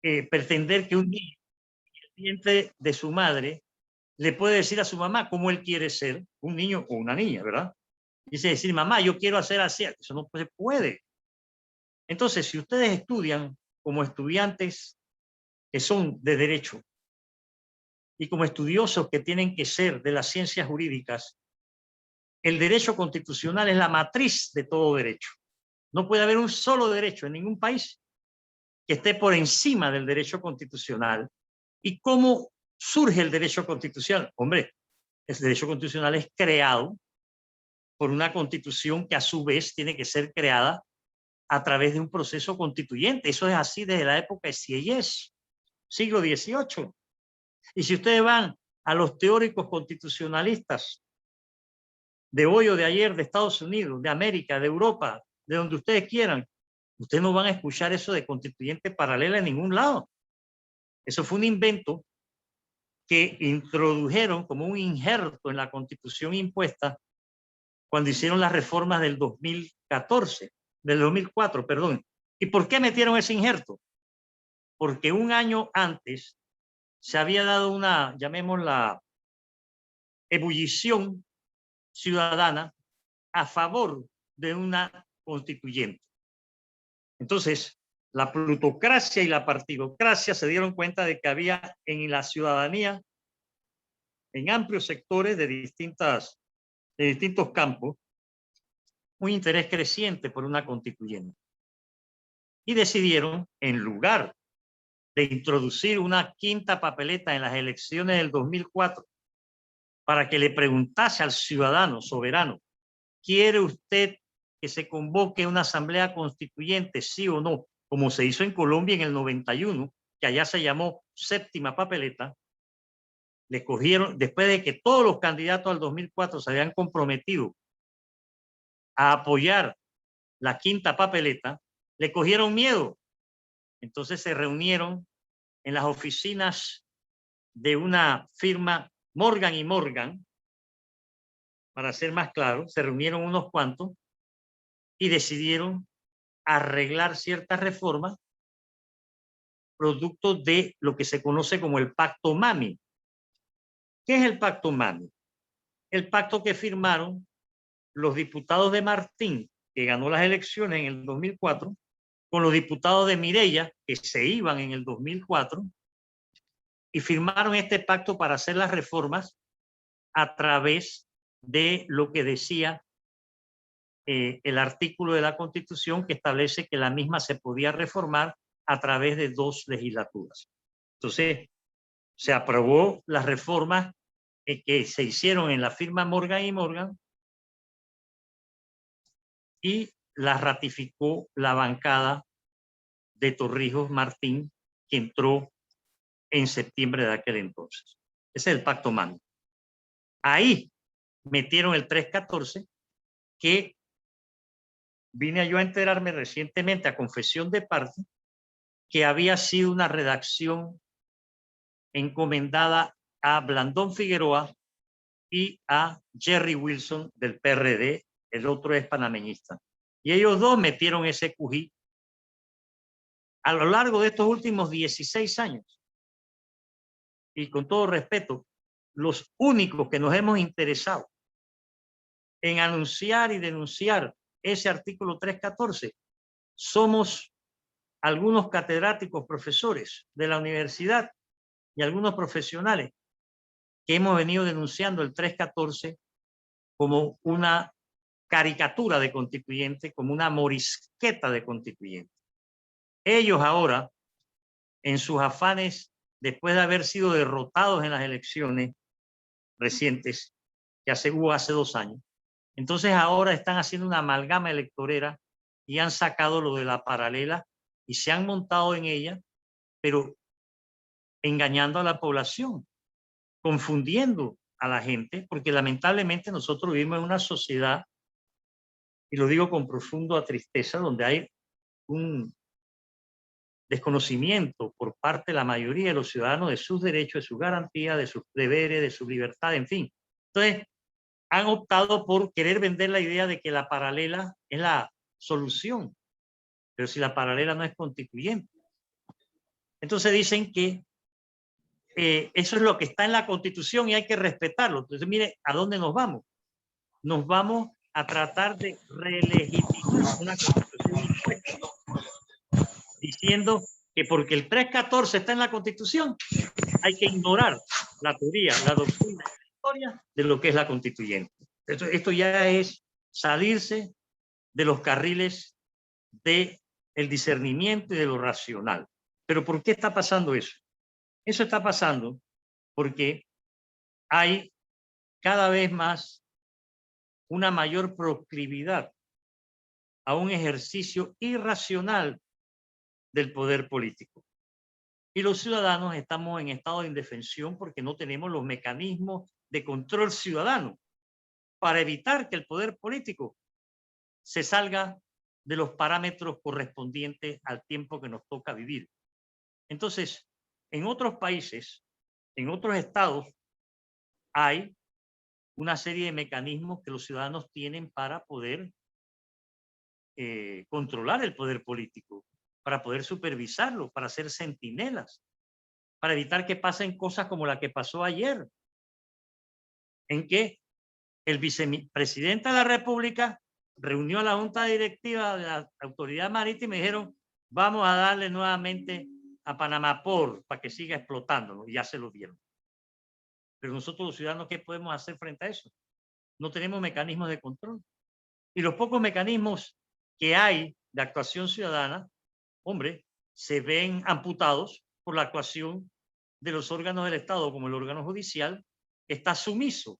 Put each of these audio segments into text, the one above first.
pretender que un niño vientre de su madre le puede decir a su mamá cómo él quiere ser, un niño o una niña, ¿verdad? Dice decir, mamá, yo quiero hacer así, eso no se puede. Entonces, si ustedes estudian como estudiantes que son de derecho y como estudiosos que tienen que ser de las ciencias jurídicas, el derecho constitucional es la matriz de todo derecho. No puede haber un solo derecho en ningún país que esté por encima del derecho constitucional. ¿Y cómo surge el derecho constitucional? Hombre, el derecho constitucional es creado por una constitución que a su vez tiene que ser creada a través de un proceso constituyente. Eso es así desde la época de Sieyès, siglo XVIII. Y si ustedes van a los teóricos constitucionalistas de hoy o de ayer, de Estados Unidos, de América, de Europa, de donde ustedes quieran, ustedes no van a escuchar eso de constituyente paralela en ningún lado. Eso fue un invento que introdujeron como un injerto en la constitución impuesta cuando hicieron las reformas del 2014, del 2004, perdón. ¿Y por qué metieron ese injerto? Porque un año antes se había dado una, llamémosla, ebullición ciudadana a favor de una constituyente. Entonces, la plutocracia y la partidocracia se dieron cuenta de que había en la ciudadanía, en amplios sectores de distintos campos, un interés creciente por una constituyente. Y decidieron, en lugar de introducir una quinta papeleta en las elecciones del 2004, para que le preguntase al ciudadano soberano, ¿quiere usted que se convoque una asamblea constituyente, sí o no? Como se hizo en Colombia en el 91, que allá se llamó séptima papeleta. Le cogieron, después de que todos los candidatos al 2004 se habían comprometido a apoyar la quinta papeleta, le cogieron miedo. Entonces se reunieron en las oficinas de una firma Morgan y Morgan, para ser más claro, se reunieron unos cuantos y decidieron arreglar ciertas reformas producto de lo que se conoce como el Pacto Mami. ¿Qué es el Pacto Mami? El pacto que firmaron los diputados de Martín, que ganó las elecciones en el 2004, con los diputados de Mireya, que se iban en el 2004, y firmaron este pacto para hacer las reformas a través de lo que decía el artículo de la Constitución que establece que la misma se podía reformar a través de 2 legislaturas. Entonces, se aprobó las reformas que se hicieron en la firma Morgan y Morgan y las ratificó la bancada de Torrijos Martín, que entró en septiembre de aquel entonces. Ese es el Pacto Mami. Ahí metieron el 314, que vine yo a enterarme recientemente a confesión de parte, que había sido una redacción encomendada a Blandón Figueroa y a Jerry Wilson del PRD, el otro es panameñista. Y ellos dos metieron ese cují a lo largo de estos últimos 16 años. Y con todo respeto, los únicos que nos hemos interesado en anunciar y denunciar ese artículo 314 somos algunos catedráticos profesores de la universidad y algunos profesionales que hemos venido denunciando el 314 como una caricatura de constituyente, como una morisqueta de constituyente. Ellos ahora, en sus afanes, después de haber sido derrotados en las elecciones recientes, que hubo hace 2 años, entonces ahora están haciendo una amalgama electorera y han sacado lo de la paralela y se han montado en ella, pero engañando a la población, confundiendo a la gente, porque lamentablemente nosotros vivimos en una sociedad, y lo digo con profunda tristeza, donde hay un desconocimiento por parte de la mayoría de los ciudadanos de sus derechos, de sus garantías, de sus deberes, de su libertad, en fin. Entonces, han optado por querer vender la idea de que la paralela es la solución, pero si la paralela no es constituyente. Entonces dicen que eso es lo que está en la Constitución y hay que respetarlo. Entonces, mire, ¿a dónde nos vamos? Nos vamos a tratar de relegitimar una Constitución impuesta, diciendo que porque el 314 está en la Constitución, hay que ignorar la teoría, la doctrina y la historia de lo que es la constituyente. Esto ya es salirse de los carriles del discernimiento y de lo racional. Pero ¿por qué está pasando eso? Eso está pasando porque hay cada vez más una mayor proclividad a un ejercicio irracional del poder político. Y los ciudadanos estamos en estado de indefensión porque no tenemos los mecanismos de control ciudadano para evitar que el poder político se salga de los parámetros correspondientes al tiempo que nos toca vivir. Entonces, en otros países, en otros estados, hay una serie de mecanismos que los ciudadanos tienen para poder controlar el poder político, para poder supervisarlo, para ser centinelas, para evitar que pasen cosas como la que pasó ayer, en que el vicepresidente de la República reunió a la Junta Directiva de la Autoridad Marítima y dijeron, vamos a darle nuevamente a Panamá para que siga explotando, ¿no? Y ya se lo dieron. Pero nosotros los ciudadanos, ¿qué podemos hacer frente a eso? No tenemos mecanismos de control. Y los pocos mecanismos que hay de actuación ciudadana, hombre, se ven amputados por la actuación de los órganos del Estado, como el órgano judicial, que está sumiso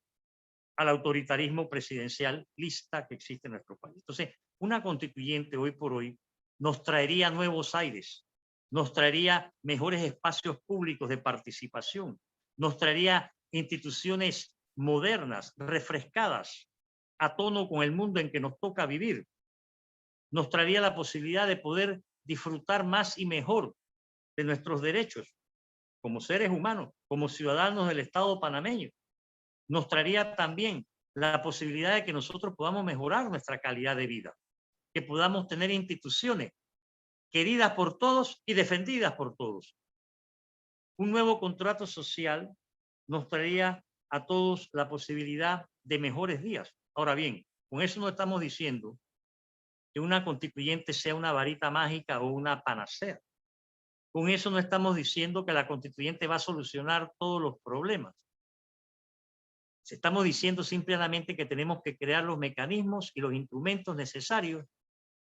al autoritarismo presidencial lista que existe en nuestro país. Entonces, una constituyente hoy por hoy nos traería nuevos aires, nos traería mejores espacios públicos de participación, nos traería instituciones modernas, refrescadas, a tono con el mundo en que nos toca vivir. Nos traería la posibilidad de poder disfrutar más y mejor de nuestros derechos como seres humanos, como ciudadanos del Estado panameño. Nos traería también la posibilidad de que nosotros podamos mejorar nuestra calidad de vida, que podamos tener instituciones queridas por todos y defendidas por todos. Un nuevo contrato social nos traería a todos la posibilidad de mejores días. Ahora bien, con eso no estamos diciendo que una constituyente sea una varita mágica o una panacea. Con eso no estamos diciendo que la constituyente va a solucionar todos los problemas. Estamos diciendo simplemente que tenemos que crear los mecanismos y los instrumentos necesarios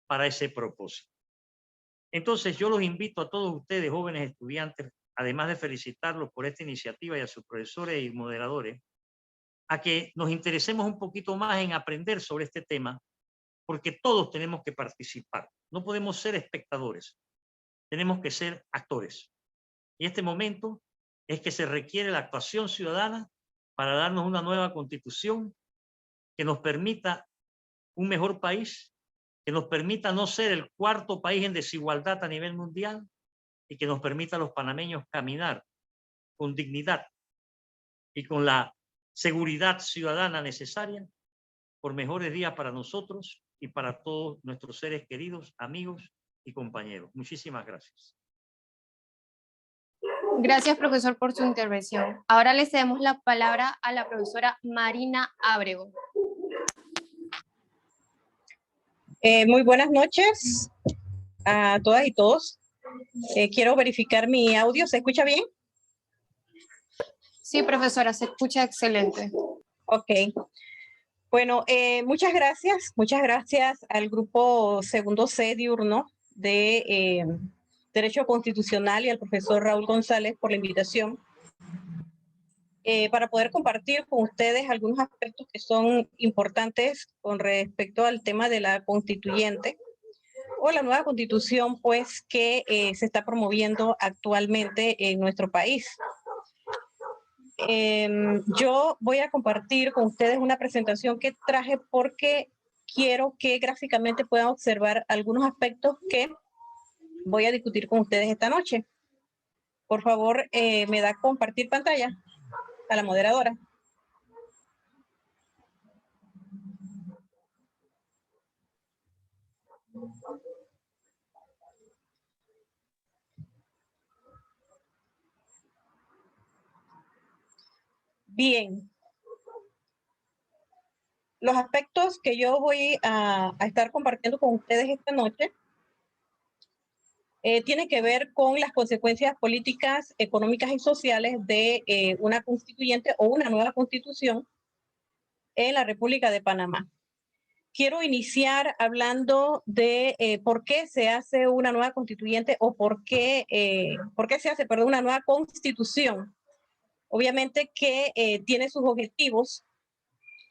para ese propósito. Entonces, yo los invito a todos ustedes, jóvenes estudiantes, además de felicitarlos por esta iniciativa y a sus profesores y moderadores, a que nos interesemos un poquito más en aprender sobre este tema, porque todos tenemos que participar. No podemos ser espectadores, tenemos que ser actores. Y este momento es que se requiere la actuación ciudadana para darnos una nueva constitución que nos permita un mejor país, que nos permita no ser el cuarto país en desigualdad a nivel mundial y que nos permita a los panameños caminar con dignidad y con la seguridad ciudadana necesaria por mejores días para nosotros y para todos nuestros seres queridos, amigos y compañeros. Muchísimas gracias. Gracias, profesor, por su intervención. Ahora le cedemos la palabra a la profesora Marina Ábrego. Muy buenas noches a todas y todos. Quiero verificar mi audio. ¿Se escucha bien? Sí, profesora, se escucha excelente. Ok. Bueno, muchas gracias al grupo segundo C diurno de Derecho Constitucional y al profesor Raúl González por la invitación para poder compartir con ustedes algunos aspectos que son importantes con respecto al tema de la constituyente o la nueva constitución, pues, que se está promoviendo actualmente en nuestro país. Yo voy a compartir con ustedes una presentación que traje porque quiero que gráficamente puedan observar algunos aspectos que voy a discutir con ustedes esta noche. Por favor, me da compartir pantalla a la moderadora. Bien. Los aspectos que yo voy a estar compartiendo con ustedes esta noche tienen que ver con las consecuencias políticas, económicas y sociales de una constituyente o una nueva constitución en la República de Panamá. Quiero iniciar hablando de por qué se hace una nueva constituyente o por qué se hace, perdón, una nueva constitución. Obviamente que tiene sus objetivos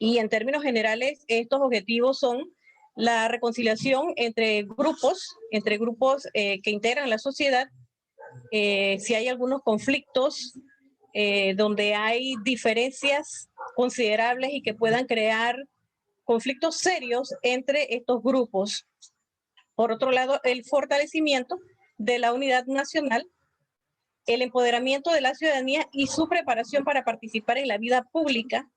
y en términos generales estos objetivos son la reconciliación entre grupos que integran la sociedad, si hay algunos conflictos donde hay diferencias considerables y que puedan crear conflictos serios entre estos grupos. Por otro lado, el fortalecimiento de la unidad nacional, el empoderamiento de la ciudadanía y su preparación para participar en la vida pública,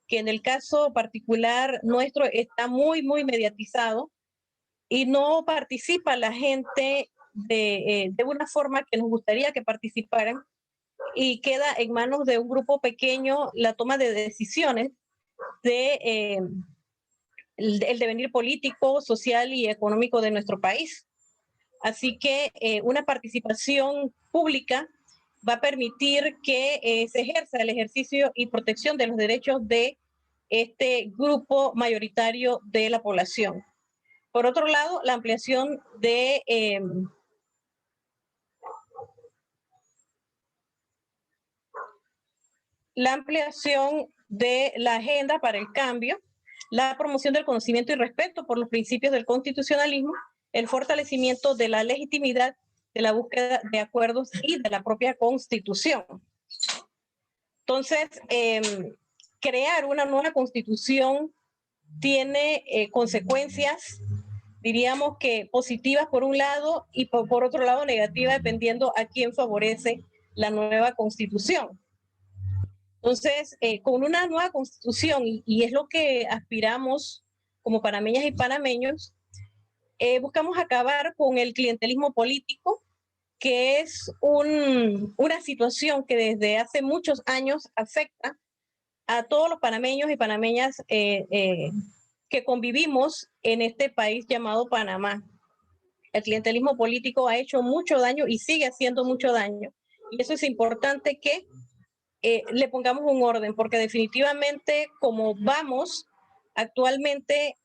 que en el caso particular nuestro está muy mediatizado y no participa la gente de una forma que nos gustaría que participaran y queda en manos de un grupo pequeño la toma de decisiones de el devenir político, social y económico de nuestro país. Así que una participación pública va a permitir que se ejerza el ejercicio y protección de los derechos de este grupo mayoritario de la población. Por otro lado, la ampliación de la agenda para el cambio, la promoción del conocimiento y respeto por los principios del constitucionalismo, el fortalecimiento de la legitimidad de la búsqueda de acuerdos y de la propia Constitución. Entonces, crear una nueva Constitución tiene consecuencias, diríamos que positivas por un lado y por otro lado negativas, dependiendo a quién favorece la nueva Constitución. Entonces, con una nueva Constitución, y es lo que aspiramos como panameñas y panameños, buscamos acabar con el clientelismo político, que es una situación que desde hace muchos años afecta a todos los panameños y panameñas que convivimos en este país llamado Panamá. El clientelismo político ha hecho mucho daño y sigue haciendo mucho daño. Y eso es importante que le pongamos un orden, porque definitivamente como vamos actualmente,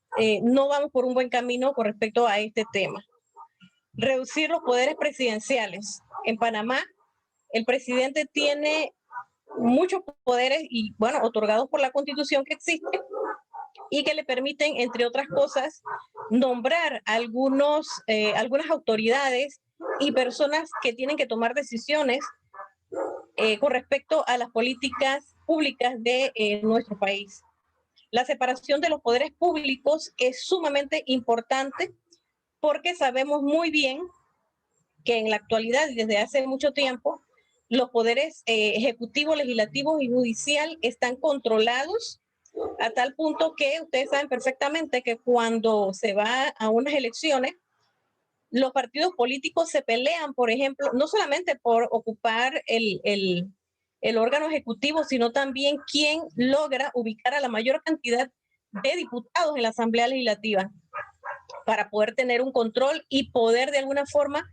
no vamos por un buen camino con respecto a este tema. Reducir los poderes presidenciales. En Panamá, el presidente tiene muchos poderes y, bueno, otorgados por la Constitución que existe y que le permiten, entre otras cosas, nombrar algunas autoridades y personas que tienen que tomar decisiones con respecto a las políticas públicas de nuestro país. La separación de los poderes públicos es sumamente importante porque sabemos muy bien que en la actualidad y desde hace mucho tiempo los poderes ejecutivo, legislativo y judicial están controlados a tal punto que ustedes saben perfectamente que cuando se va a unas elecciones, los partidos políticos se pelean, por ejemplo, no solamente por ocupar el órgano ejecutivo, sino también quién logra ubicar a la mayor cantidad de diputados en la Asamblea Legislativa para poder tener un control y poder de alguna forma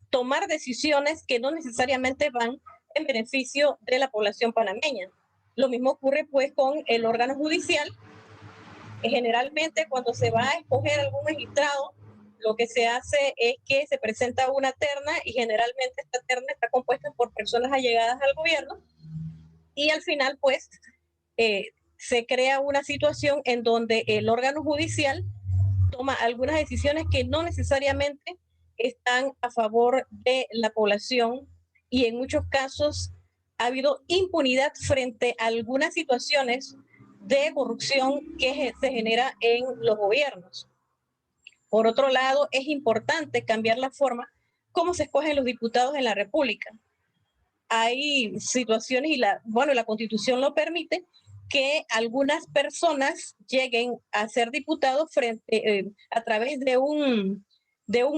tomar decisiones que no necesariamente van en beneficio de la población panameña. Lo mismo ocurre pues con el órgano judicial. Generalmente cuando se va a escoger algún magistrado, lo que se hace es que se presenta una terna y generalmente esta terna está compuesta por personas allegadas al gobierno y al final pues se crea una situación en donde el órgano judicial toma algunas decisiones que no necesariamente están a favor de la población y en muchos casos ha habido impunidad frente a algunas situaciones de corrupción que se genera en los gobiernos. Por otro lado, es importante cambiar la forma como se escogen los diputados en la República. Hay situaciones y la Constitución lo permite que algunas personas lleguen a ser diputados a través de un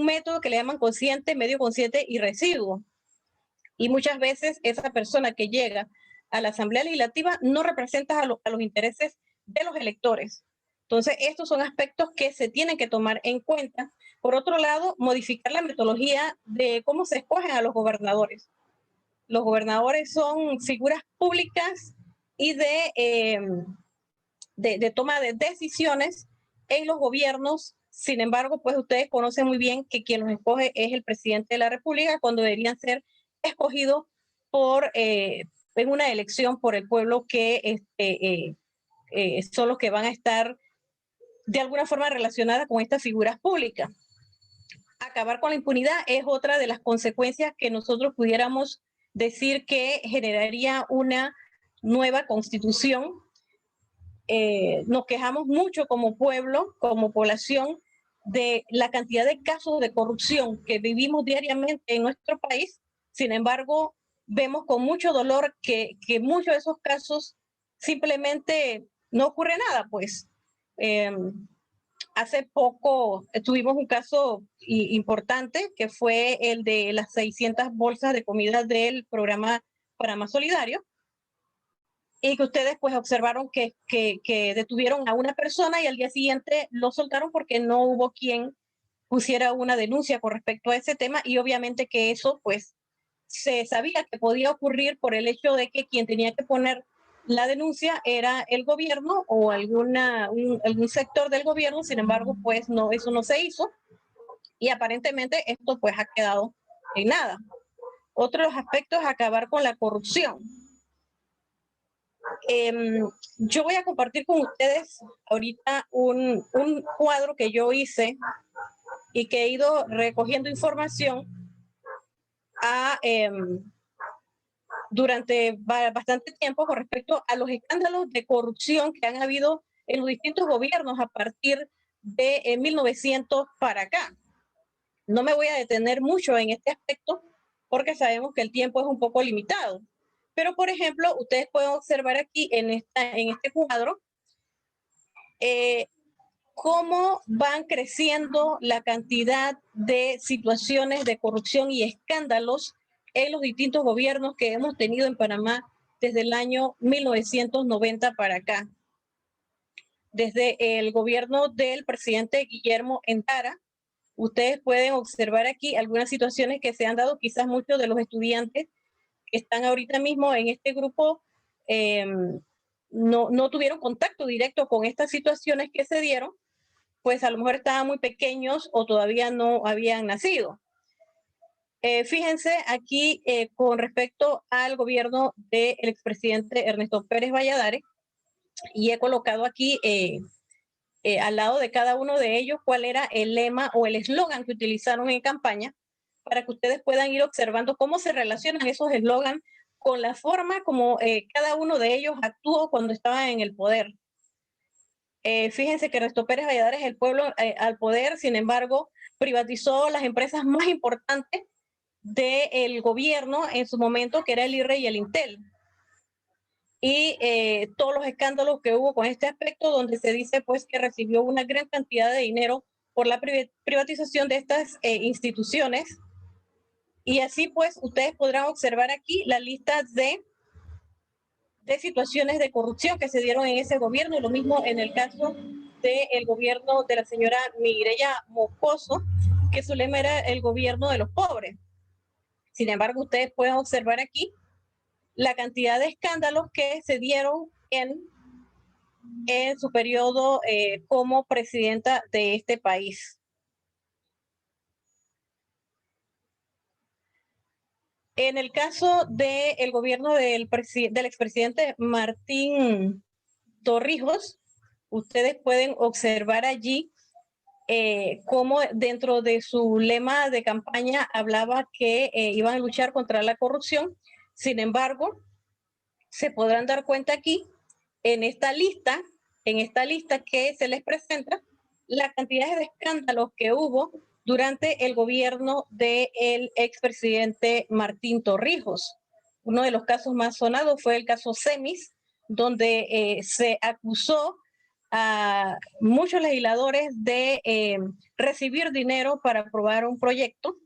método que le llaman consciente, medio consciente y residuo. Y muchas veces esa persona que llega a la Asamblea Legislativa, no representas a los intereses de los electores. Entonces, estos son aspectos que se tienen que tomar en cuenta. Por otro lado, modificar la metodología de cómo se escogen a los gobernadores. Los gobernadores son figuras públicas y de toma de decisiones en los gobiernos. Sin embargo, pues ustedes conocen muy bien que quien los escoge es el presidente de la República, cuando deberían ser escogidos en una elección por el pueblo, que son los que van a estar de alguna forma relacionada con estas figuras públicas. Acabar con la impunidad es otra de las consecuencias que nosotros pudiéramos decir que generaría una nueva constitución. Nos quejamos mucho como pueblo, como población, de la cantidad de casos de corrupción que vivimos diariamente en nuestro país. Sin embargo, vemos con mucho dolor que muchos de esos casos simplemente no ocurre nada, pues. Hace poco tuvimos un caso importante, que fue el de las 600 bolsas de comida del programa Panamá Solidario, y que ustedes pues observaron que detuvieron a una persona y al día siguiente lo soltaron porque no hubo quien pusiera una denuncia con respecto a ese tema, y obviamente que eso pues se sabía que podía ocurrir por el hecho de que quien tenía que poner la denuncia era el gobierno o algún sector del gobierno. Sin embargo, pues no, eso no se hizo, y aparentemente esto pues ha quedado en nada. Otro de los aspectos es acabar con la corrupción. Yo voy a compartir con ustedes ahorita un cuadro que yo hice y que he ido recogiendo información durante bastante tiempo con respecto a los escándalos de corrupción que han habido en los distintos gobiernos a partir de 1900 para acá. No me voy a detener mucho en este aspecto porque sabemos que el tiempo es un poco limitado. Pero, por ejemplo, ustedes pueden observar aquí en este cuadro cómo van creciendo la cantidad de situaciones de corrupción y escándalos en los distintos gobiernos que hemos tenido en Panamá desde el año 1990 para acá. Desde el gobierno del presidente Guillermo Endara, ustedes pueden observar aquí algunas situaciones que se han dado. Quizás muchos de los estudiantes que están ahorita mismo en este grupo no tuvieron contacto directo con estas situaciones que se dieron, pues a lo mejor estaban muy pequeños o todavía no habían nacido. Fíjense aquí con respecto al gobierno del expresidente Ernesto Pérez Valladares, y he colocado aquí al lado de cada uno de ellos cuál era el lema o el eslogan que utilizaron en campaña, para que ustedes puedan ir observando cómo se relacionan esos eslogans con la forma como cada uno de ellos actuó cuando estaba en el poder. Fíjense que Ernesto Pérez Valladares, el pueblo al poder, sin embargo, privatizó las empresas más importantes del gobierno en su momento, que era el IRRE y el Intel. Y todos los escándalos que hubo con este aspecto, donde se dice pues que recibió una gran cantidad de dinero por la privatización de estas instituciones. Y así pues ustedes podrán observar aquí la lista de situaciones de corrupción que se dieron en ese gobierno, y lo mismo en el caso del gobierno de la señora Mireya Moscoso, que su lema era el gobierno de los pobres. Sin embargo, ustedes pueden observar aquí la cantidad de escándalos que se dieron en su periodo como presidenta de este país. En el caso del gobierno del expresidente Martín Torrijos, ustedes pueden observar allí cómo dentro de su lema de campaña hablaba que iban a luchar contra la corrupción. Sin embargo, se podrán dar cuenta aquí, en esta lista que se les presenta, la cantidad de escándalos que hubo durante el gobierno del expresidente Martín Torrijos. Uno de los casos más sonados fue el caso Semis, donde se acusó a muchos legisladores de recibir dinero para aprobar un proyecto.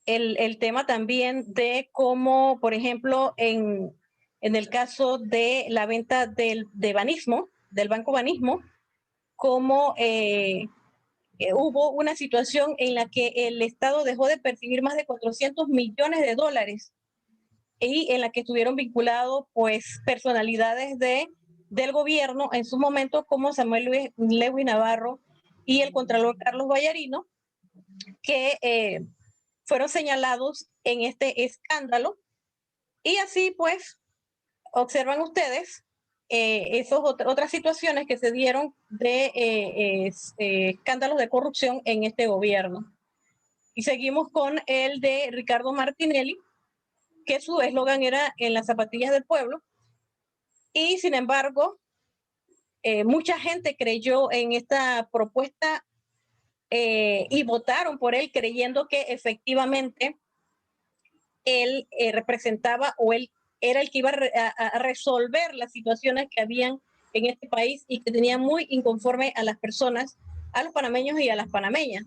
El tema también de cómo, por ejemplo, en en el caso de la venta de Banismo, del Banco Banismo, como hubo una situación en la que el Estado dejó de percibir más de 400 millones de dólares y en la que estuvieron vinculados pues personalidades del gobierno en su momento como Samuel Lewis Navarro y el Contralor Carlos Vallarino, que fueron señalados en este escándalo. Y así pues observan ustedes otras situaciones que se dieron de escándalos de corrupción en este gobierno. Y seguimos con el de Ricardo Martinelli, que su eslogan era "en las zapatillas del pueblo", y sin embargo, mucha gente creyó en esta propuesta y votaron por él creyendo que efectivamente él representaba o él era el que iba a resolver las situaciones que habían en este país y que tenía muy inconforme a las personas, a los panameños y a las panameñas.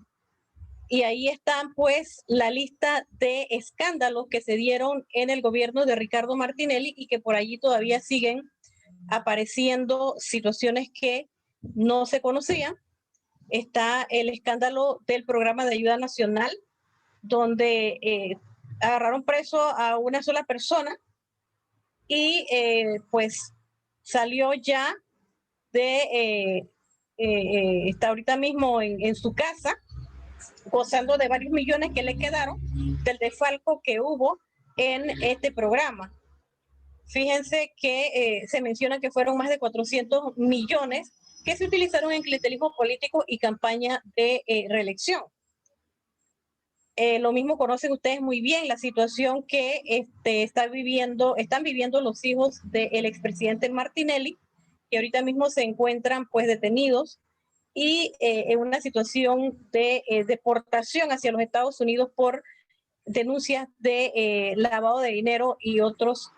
Y ahí están pues la lista de escándalos que se dieron en el gobierno de Ricardo Martinelli y que por allí todavía siguen apareciendo situaciones que no se conocían. Está el escándalo del programa de ayuda nacional, donde agarraron preso a una sola persona y pues salió ya está ahorita mismo en su casa, gozando de varios millones que le quedaron del desfalco que hubo en este programa. Fíjense que se menciona que fueron más de 400 millones que se utilizaron en clientelismo político y campaña de reelección. Lo mismo conocen ustedes muy bien la situación que están viviendo los hijos del expresidente Martinelli, que ahorita mismo se encuentran pues detenidos y en una situación de deportación hacia los Estados Unidos por denuncias de lavado de dinero y otros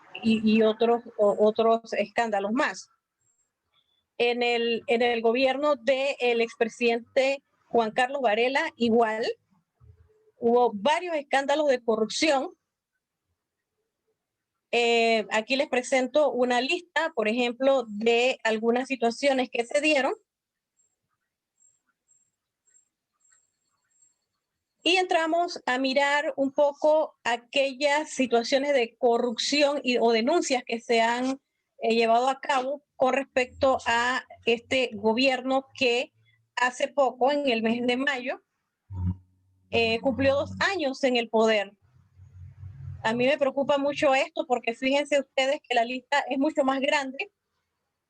escándalos más. En el gobierno del expresidente Juan Carlos Varela igual hubo varios escándalos de corrupción. Aquí les presento una lista, por ejemplo, de algunas situaciones que se dieron. Y entramos a mirar un poco aquellas situaciones de corrupción o denuncias que se han llevado a cabo con respecto a este gobierno que hace poco, en el mes de mayo, cumplió 2 años en el poder. A mí me preocupa mucho esto porque fíjense ustedes que la lista es mucho más grande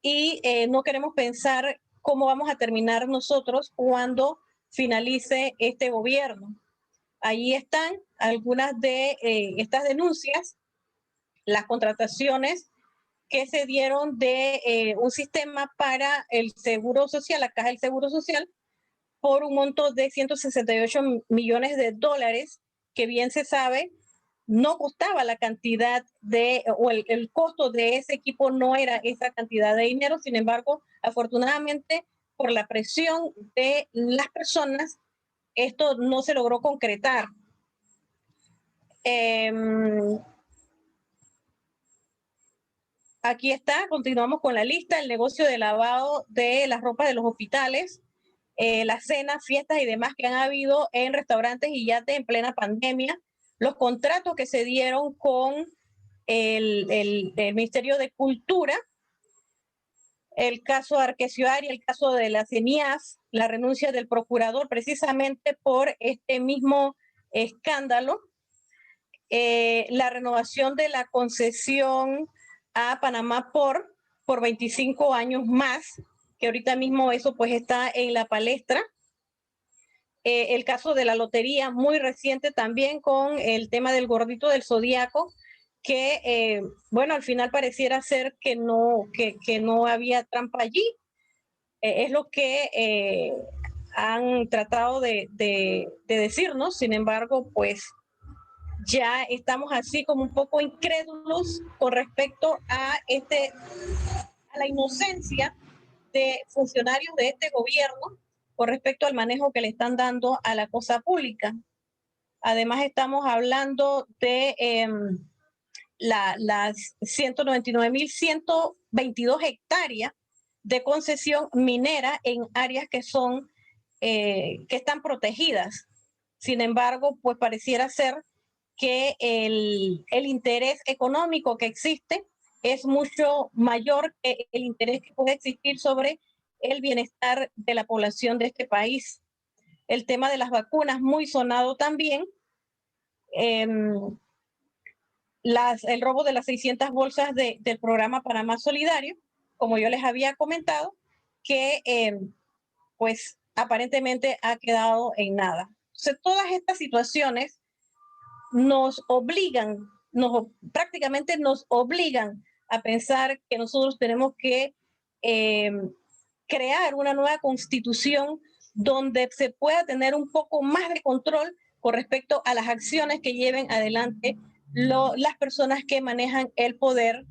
y no queremos pensar cómo vamos a terminar nosotros cuando finalice este gobierno. Ahí están algunas de estas denuncias, las contrataciones que se dieron de un sistema para el Seguro Social, la Caja del Seguro Social, por un monto de 168 millones de dólares, que bien se sabe, no costaba la cantidad o el costo de ese equipo no era esa cantidad de dinero. Sin embargo, afortunadamente, por la presión de las personas, esto no se logró concretar. Aquí está, continuamos con la lista: el negocio de lavado de las ropas de los hospitales, las cenas, fiestas y demás que han habido en restaurantes y yates en plena pandemia, los contratos que se dieron con el Ministerio de Cultura, el caso Arquesioar y el caso de la CENIAF, la renuncia del procurador precisamente por este mismo escándalo, la renovación de la concesión a Panamá por 25 años más, que ahorita mismo eso pues está en la palestra. El caso de la lotería, muy reciente también, con el tema del gordito del Zodíaco, que bueno, al final pareciera ser que no había trampa allí. Es lo que han tratado de decirnos. Sin embargo, pues ya estamos así como un poco incrédulos con respecto a la inocencia de funcionarios de este gobierno con respecto al manejo que le están dando a la cosa pública. Además, estamos hablando de las 199.122 hectáreas de concesión minera en áreas que son, que están protegidas. Sin embargo, pues pareciera ser que el interés económico que existe es mucho mayor que el interés que puede existir sobre el bienestar de la población de este país. El tema de las vacunas, muy sonado también. El robo de las 600 bolsas del programa Panamá Solidario, como yo les había comentado, que pues aparentemente ha quedado en nada. Entonces, todas estas situaciones nos obligan, prácticamente nos obligan a pensar que nosotros tenemos que crear una nueva constitución donde se pueda tener un poco más de control con respecto a las acciones que lleven adelante las personas que manejan el poder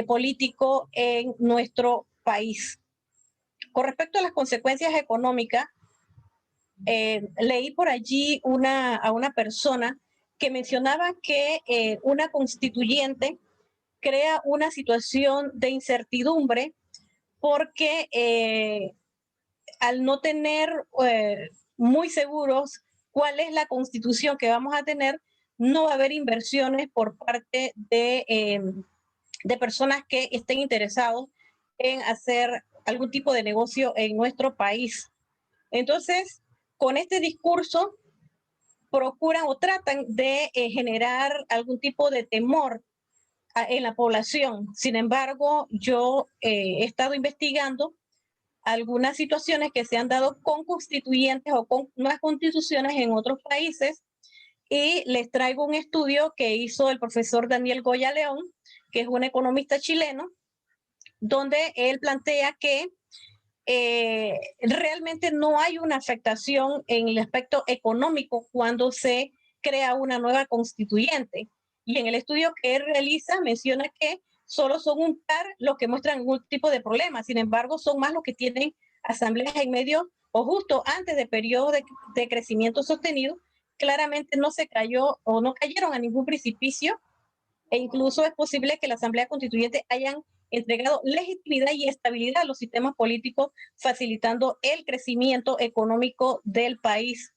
político en nuestro país. Con respecto a las consecuencias económicas, leí por allí a una persona que mencionaba que una constituyente crea una situación de incertidumbre porque al no tener muy seguros cuál es la constitución que vamos a tener, no va a haber inversiones por parte de personas que estén interesados en hacer algún tipo de negocio en nuestro país. Entonces, con este discurso procuran o tratan de generar algún tipo de temor en la población. Sin embargo, yo he estado investigando algunas situaciones que se han dado con constituyentes o con nuevas constituciones en otros países y les traigo un estudio que hizo el profesor Daniel Goya León, que es un economista chileno, donde él plantea que realmente no hay una afectación en el aspecto económico cuando se crea una nueva constituyente. Y en el estudio que él realiza menciona que solo son un par los que muestran algún tipo de problema. Sin embargo, son más los que tienen asambleas en medio o justo antes del periodo de crecimiento sostenido. Claramente no se cayó o no cayeron a ningún precipicio e incluso es posible que la Asamblea Constituyente hayan entregado legitimidad y estabilidad a los sistemas políticos, facilitando el crecimiento económico del país.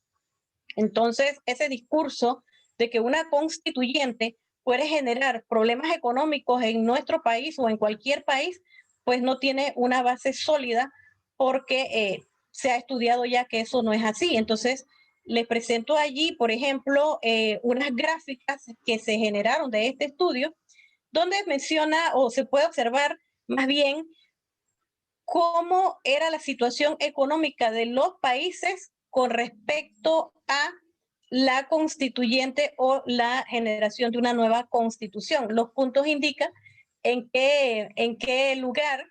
Entonces, ese discurso de que una constituyente puede generar problemas económicos en nuestro país o en cualquier país, pues no tiene una base sólida porque se ha estudiado ya que eso no es así. Entonces, les presento allí, por ejemplo, unas gráficas que se generaron de este estudio, donde menciona o se puede observar más bien cómo era la situación económica de los países con respecto a la constituyente o la generación de una nueva constitución. Los puntos indican en qué lugar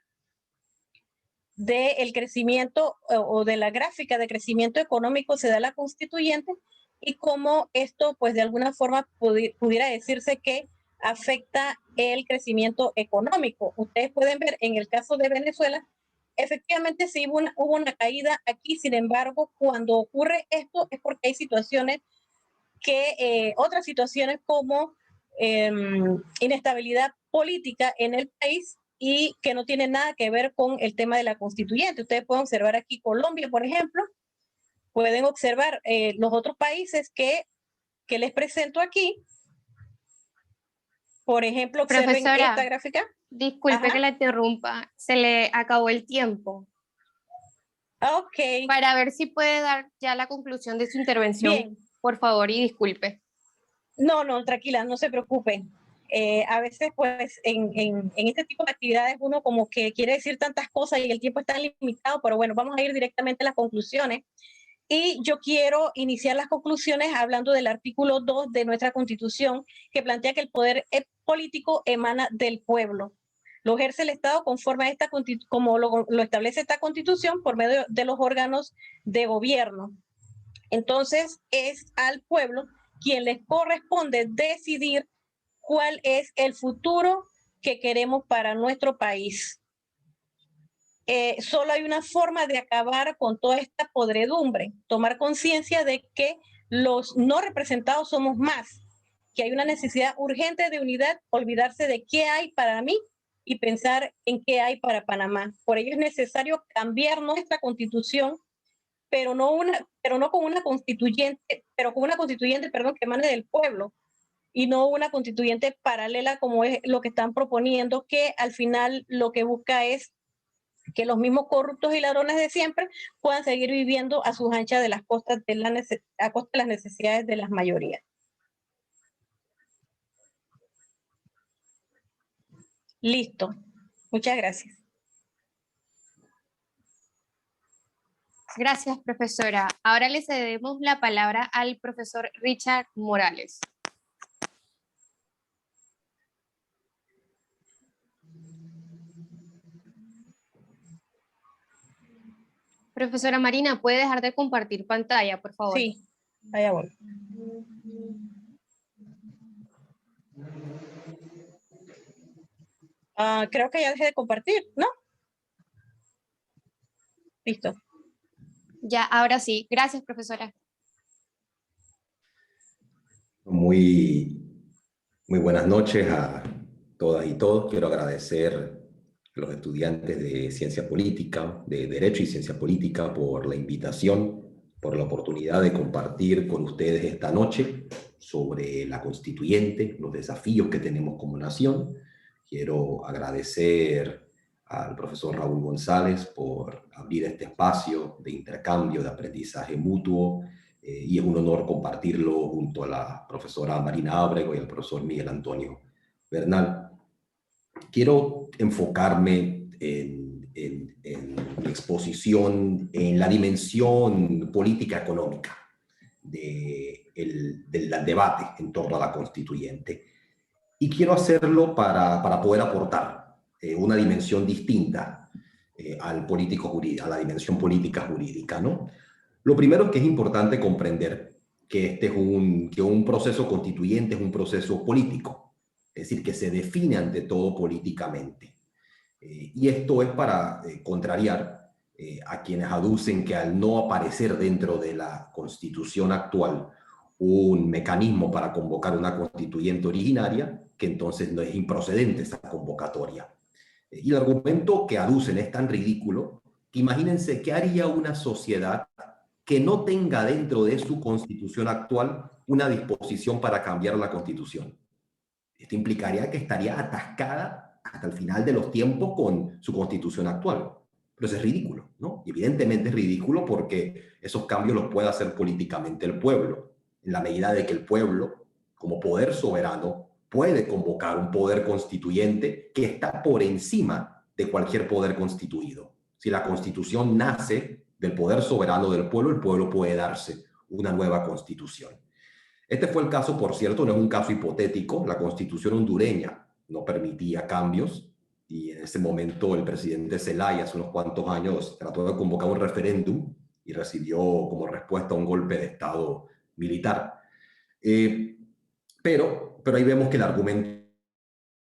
del crecimiento o de la gráfica de crecimiento económico se da la constituyente y cómo esto, pues de alguna forma pudiera decirse que afecta el crecimiento económico. Ustedes pueden ver en el caso de Venezuela, efectivamente sí hubo una caída aquí, sin embargo, cuando ocurre esto es porque hay situaciones otras situaciones como inestabilidad política en el país y que no tiene nada que ver con el tema de la constituyente. Ustedes pueden observar aquí Colombia, por ejemplo, pueden observar los otros países que les presento aquí. Por ejemplo, observen Profesora, esta gráfica. disculpe que la interrumpa, se le acabó el tiempo. Ok. Para ver si puede dar ya la conclusión de su intervención, Bien. por favor, y disculpe. No, tranquila, no se preocupen. A veces, pues, en este tipo de actividades uno como que quiere decir tantas cosas y el tiempo está limitado, pero bueno, vamos a ir directamente a las conclusiones. Y yo quiero iniciar las conclusiones hablando del artículo 2 de nuestra Constitución, que plantea que el poder político emana del pueblo. Lo ejerce el Estado conforme a esta como lo establece esta Constitución por medio de los órganos de gobierno. Entonces, es al pueblo quien les corresponde decidir cuál es el futuro que queremos para nuestro país. Solo hay una forma de acabar con toda esta podredumbre, tomar conciencia de que los no representados somos más que hay una necesidad urgente de unidad, olvidarse de qué hay para mí y pensar en qué hay para Panamá. Por ello es necesario cambiar nuestra constitución, pero no con una constituyente, perdón, que emane del pueblo, y no una constituyente paralela como es lo que están proponiendo, que al final lo que busca es que los mismos corruptos y ladrones de siempre puedan seguir viviendo a sus anchas de las costas a costa de las necesidades de las mayorías. Listo. Muchas gracias. Gracias, profesora. Ahora le cedemos la palabra al profesor Richard Morales. Profesora Marina, ¿puede dejar de compartir pantalla, por favor? Sí, allá voy. Creo que ya dejé de compartir, ¿no? Listo. Ya, ahora sí. Gracias, profesora. Muy buenas noches a todas y todos. Quiero agradecer a los estudiantes de Ciencia Política, de Derecho y Ciencia Política por la invitación, por la oportunidad de compartir con ustedes esta noche sobre la constituyente, los desafíos que tenemos como nación. Quiero agradecer al profesor Raúl González por abrir este espacio de intercambio, de aprendizaje mutuo, y es un honor compartirlo junto a la profesora Marina Ábrego y al profesor Miguel Antonio Bernal. Quiero enfocarme en mi exposición en la dimensión política económica del debate en torno a la constituyente. Y quiero hacerlo para poder aportar una dimensión distinta a la dimensión política jurídica, ¿no? Lo primero es que es importante comprender que un proceso constituyente es un proceso político, es decir, que se define ante todo políticamente. Y esto es para contrariar a quienes aducen que al no aparecer dentro de la Constitución actual un mecanismo para convocar una constituyente originaria, que entonces no es improcedente esa convocatoria. Y el argumento que aducen es tan ridículo que imagínense qué haría una sociedad que no tenga dentro de su constitución actual una disposición para cambiar la constitución. Esto implicaría que estaría atascada hasta el final de los tiempos con su constitución actual. Pero eso es ridículo, ¿no? Y evidentemente es ridículo porque esos cambios los puede hacer políticamente el pueblo, en la medida de que el pueblo, como poder soberano, puede convocar un poder constituyente que está por encima de cualquier poder constituido. Si la constitución nace del poder soberano del pueblo, el pueblo puede darse una nueva constitución. Este fue el caso, por cierto, no es un caso hipotético. La constitución hondureña no permitía cambios y en ese momento el presidente Zelaya, hace unos cuantos años, trató de convocar un referéndum y recibió como respuesta un golpe de Estado militar. Pero ahí vemos que el argumento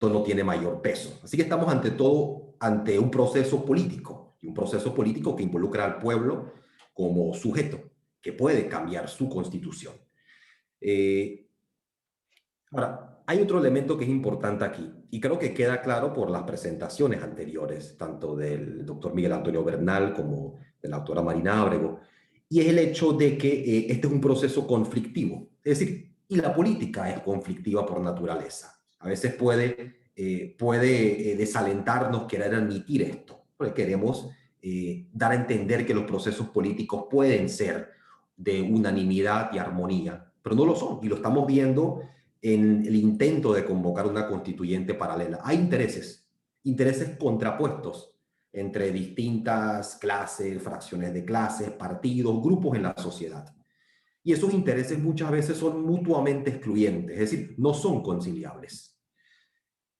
no tiene mayor peso. Así que estamos ante un proceso político, y un proceso político que involucra al pueblo como sujeto, que puede cambiar su constitución. Ahora, hay otro elemento que es importante aquí, y creo que queda claro por las presentaciones anteriores, tanto del doctor Miguel Antonio Bernal como de la doctora Marina Ábrego, y es el hecho de que este es un proceso conflictivo. Es decir, y la política es conflictiva por naturaleza. A veces puede desalentarnos querer admitir esto, porque queremos dar a entender que los procesos políticos pueden ser de unanimidad y armonía, pero no lo son, y lo estamos viendo en el intento de convocar una constituyente paralela. Hay intereses contrapuestos entre distintas clases, fracciones de clases, partidos, grupos en la sociedad. Y esos intereses muchas veces son mutuamente excluyentes, es decir, no son conciliables.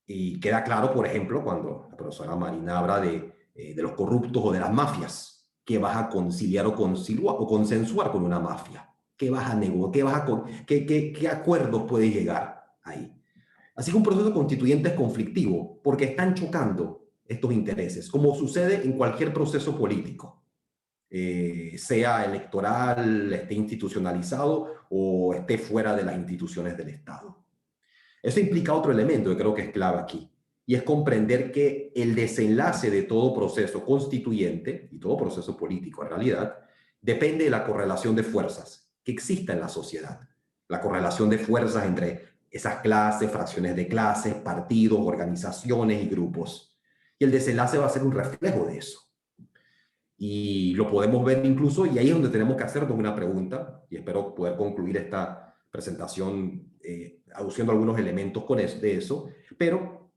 Y queda claro, por ejemplo, cuando la profesora Marina habla de los corruptos o de las mafias. ¿Qué vas a conciliar o consensuar con una mafia? ¿Qué vas a negociar? ¿Qué acuerdos puedes llegar ahí? Así que un proceso constituyente es conflictivo porque están chocando estos intereses, como sucede en cualquier proceso político, sea electoral, esté institucionalizado o esté fuera de las instituciones del Estado. Eso implica otro elemento que creo que es clave aquí, y es comprender que el desenlace de todo proceso constituyente y todo proceso político en realidad depende de la correlación de fuerzas que exista en la sociedad. La correlación de fuerzas entre esas clases, fracciones de clases, partidos, organizaciones y grupos. Y el desenlace va a ser un reflejo de eso. Y lo podemos ver incluso, y ahí es donde tenemos que hacernos una pregunta, y espero poder concluir esta presentación aduciendo algunos elementos de eso, pero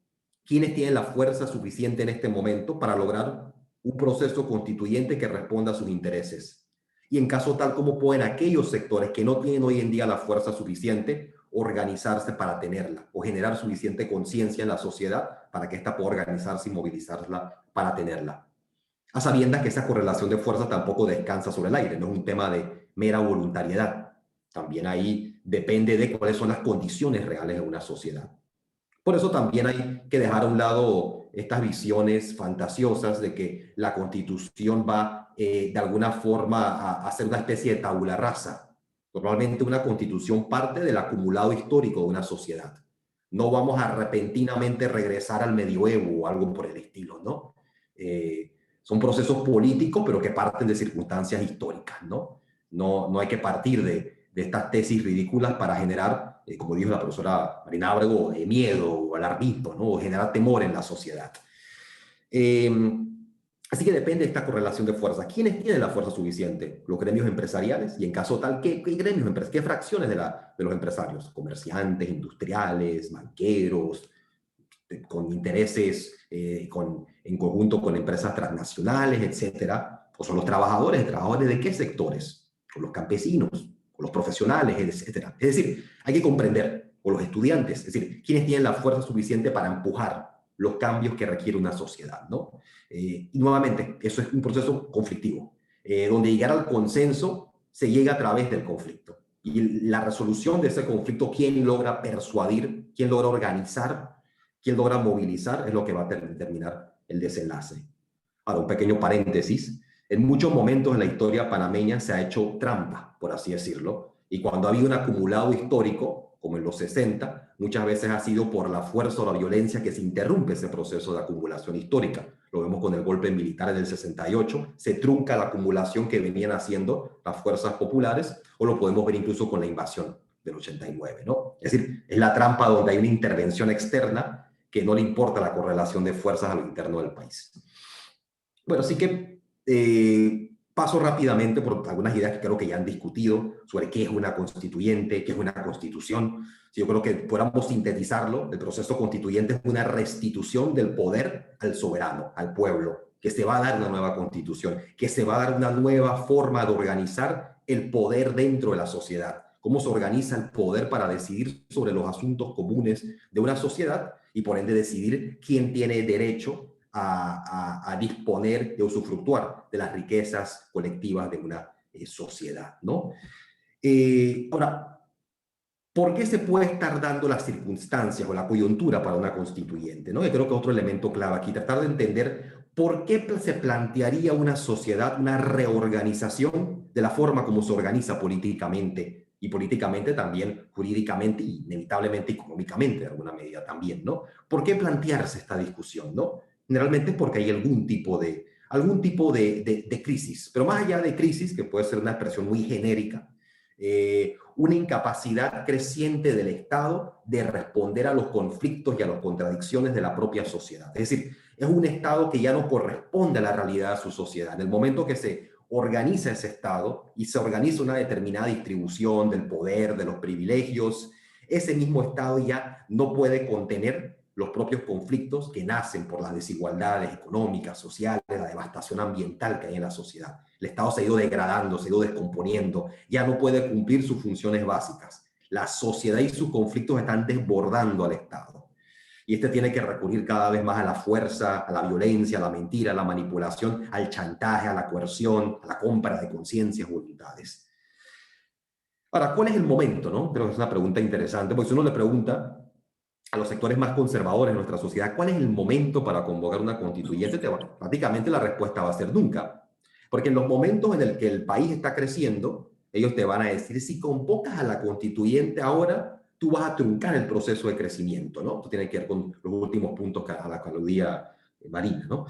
¿quiénes tienen la fuerza suficiente en este momento para lograr un proceso constituyente que responda a sus intereses? Y en caso tal, ¿cómo pueden aquellos sectores que no tienen hoy en día la fuerza suficiente organizarse para tenerla o generar suficiente conciencia en la sociedad para que ésta pueda organizarse y movilizarla para tenerla? A sabiendas que esa correlación de fuerza tampoco descansa sobre el aire, no es un tema de mera voluntariedad. También ahí depende de cuáles son las condiciones reales de una sociedad. Por eso también hay que dejar a un lado estas visiones fantasiosas de que la Constitución va de alguna forma a ser una especie de tabula rasa. Normalmente una Constitución parte del acumulado histórico de una sociedad. No vamos a repentinamente regresar al medioevo o algo por el estilo, ¿no? Son procesos políticos, pero que parten de circunstancias históricas, ¿no? No hay que partir de estas tesis ridículas para generar, como dijo la profesora Marina Ábrego, miedo o alarmismo, ¿no? O generar temor en la sociedad. Así que depende de esta correlación de fuerzas. ¿Quiénes tienen la fuerza suficiente? Los gremios empresariales, y en caso tal, ¿qué gremios empresariales? ¿Qué fracciones de los empresarios? Comerciantes, industriales, banqueros, con intereses en conjunto con empresas transnacionales, etcétera. O son los trabajadores de qué sectores, o los campesinos, o los profesionales, etcétera. Es decir, hay que comprender, o los estudiantes, es decir, quiénes tienen la fuerza suficiente para empujar los cambios que requiere una sociedad, ¿no? Y nuevamente, eso es un proceso conflictivo, donde llegar al consenso se llega a través del conflicto. Y la resolución de ese conflicto, quién logra persuadir, quién logra organizar, quién logra movilizar, es lo que va a determinar el desenlace. Ahora, un pequeño paréntesis. En muchos momentos en la historia panameña se ha hecho trampa, por así decirlo, y cuando ha habido un acumulado histórico, como en los 60, muchas veces ha sido por la fuerza o la violencia que se interrumpe ese proceso de acumulación histórica. Lo vemos con el golpe militar del 68, se trunca la acumulación que venían haciendo las fuerzas populares, o lo podemos ver incluso con la invasión del 89, ¿no? Es decir, es la trampa donde hay una intervención externa que no le importa la correlación de fuerzas a lo interno del país. Bueno, así que paso rápidamente por algunas ideas que creo que ya han discutido sobre qué es una constituyente, qué es una constitución. Yo creo que podamos sintetizarlo, el proceso constituyente es una restitución del poder al soberano, al pueblo, que se va a dar una nueva constitución, que se va a dar una nueva forma de organizar el poder dentro de la sociedad. Cómo se organiza el poder para decidir sobre los asuntos comunes de una sociedad y por ende decidir quién tiene derecho a disponer y usufructuar de las riquezas colectivas de una sociedad, ¿no? Ahora, ¿por qué se puede estar dando las circunstancias o la coyuntura para una constituyente, ¿no? Yo creo que otro elemento clave aquí, tratar de entender por qué se plantearía una sociedad, una reorganización de la forma como se organiza políticamente, y políticamente también jurídicamente y inevitablemente económicamente de alguna medida también, ¿no? ¿Por qué plantearse esta discusión, no? Generalmente es porque hay algún tipo de crisis, pero más allá de crisis, que puede ser una expresión muy genérica, una incapacidad creciente del Estado de responder a los conflictos y a las contradicciones de la propia sociedad. Es decir, es un Estado que ya no corresponde a la realidad de su sociedad. En el momento que se organiza ese Estado y se organiza una determinada distribución del poder, de los privilegios, ese mismo Estado ya no puede contener los propios conflictos que nacen por las desigualdades económicas, sociales, la devastación ambiental que hay en la sociedad. El Estado se ha ido degradando, se ha ido descomponiendo, ya no puede cumplir sus funciones básicas. La sociedad y sus conflictos están desbordando al Estado. Y este tiene que recurrir cada vez más a la fuerza, a la violencia, a la mentira, a la manipulación, al chantaje, a la coerción, a la compra de conciencias, voluntades. Ahora, ¿cuál es el momento, no? Creo que es una pregunta interesante, porque si uno le pregunta a los sectores más conservadores de nuestra sociedad, ¿cuál es el momento para convocar una constituyente? Prácticamente la respuesta va a ser nunca. Porque en los momentos en el que el país está creciendo, ellos te van a decir, si convocas a la constituyente ahora, tú vas a truncar el proceso de crecimiento, ¿no? Esto tiene que ver con los últimos puntos a los que aludía Marina, ¿no?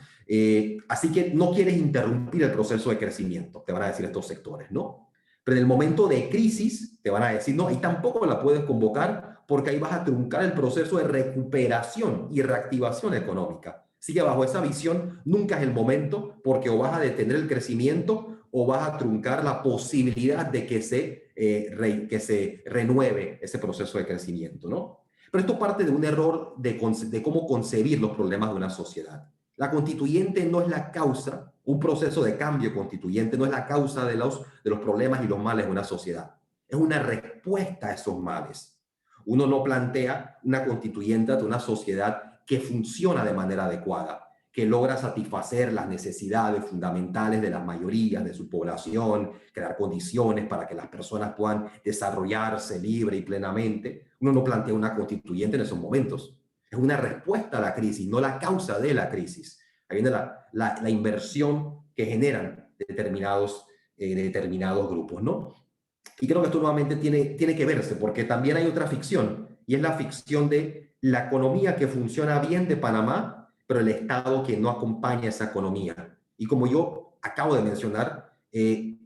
Así que no quieres interrumpir el proceso de crecimiento, te van a decir estos sectores, ¿no? Pero en el momento de crisis te van a decir, no, y tampoco la puedes convocar porque ahí vas a truncar el proceso de recuperación y reactivación económica. Así que bajo esa visión nunca es el momento porque o vas a detener el crecimiento o vas a truncar la posibilidad de que se renueve ese proceso de crecimiento, ¿no? Pero esto parte de un error de cómo concebir los problemas de una sociedad. La constituyente no es la causa, un proceso de cambio constituyente no es la causa de los problemas y los males de una sociedad. Es una respuesta a esos males. Uno no plantea una constituyente de una sociedad que funciona de manera adecuada, que logra satisfacer las necesidades fundamentales de las mayorías de su población, crear condiciones para que las personas puedan desarrollarse libre y plenamente. Uno no plantea una constituyente en esos momentos. Es una respuesta a la crisis, no la causa de la crisis. Ahí viene la inversión que generan determinados grupos, ¿no? Y creo que esto nuevamente tiene que verse, porque también hay otra ficción, y es la ficción de la economía que funciona bien de Panamá, pero el Estado que no acompaña esa economía. Y como yo acabo de mencionar, el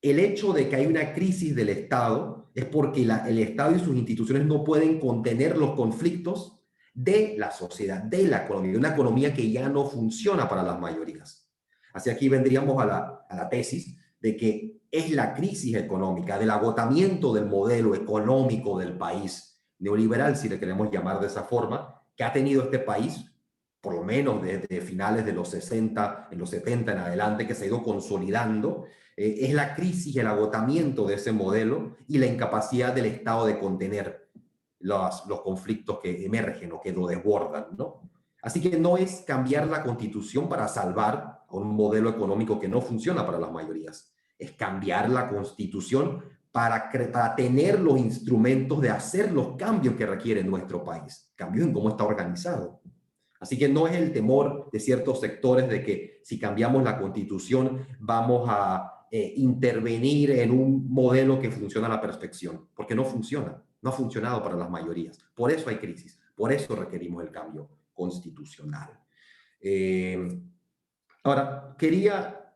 hecho de que hay una crisis del Estado es porque el Estado y sus instituciones no pueden contener los conflictos de la sociedad, de la economía, de una economía que ya no funciona para las mayorías. Así aquí vendríamos a la tesis de que es la crisis económica, del agotamiento del modelo económico del país, neoliberal, si le queremos llamar de esa forma, que ha tenido este país, por lo menos desde finales de los 60, en los 70 en adelante, que se ha ido consolidando, es la crisis y el agotamiento de ese modelo y la incapacidad del Estado de contener los conflictos que emergen o que lo desbordan, ¿no? Así que no es cambiar la Constitución para salvar a un modelo económico que no funciona para las mayorías. Es cambiar la Constitución para tener los instrumentos de hacer los cambios que requiere nuestro país. Cambios en cómo está organizado. Así que no es el temor de ciertos sectores de que si cambiamos la Constitución vamos a intervenir en un modelo que funciona a la perfección, porque no funciona, no ha funcionado para las mayorías. Por eso hay crisis, por eso requerimos el cambio constitucional. Ahora, quería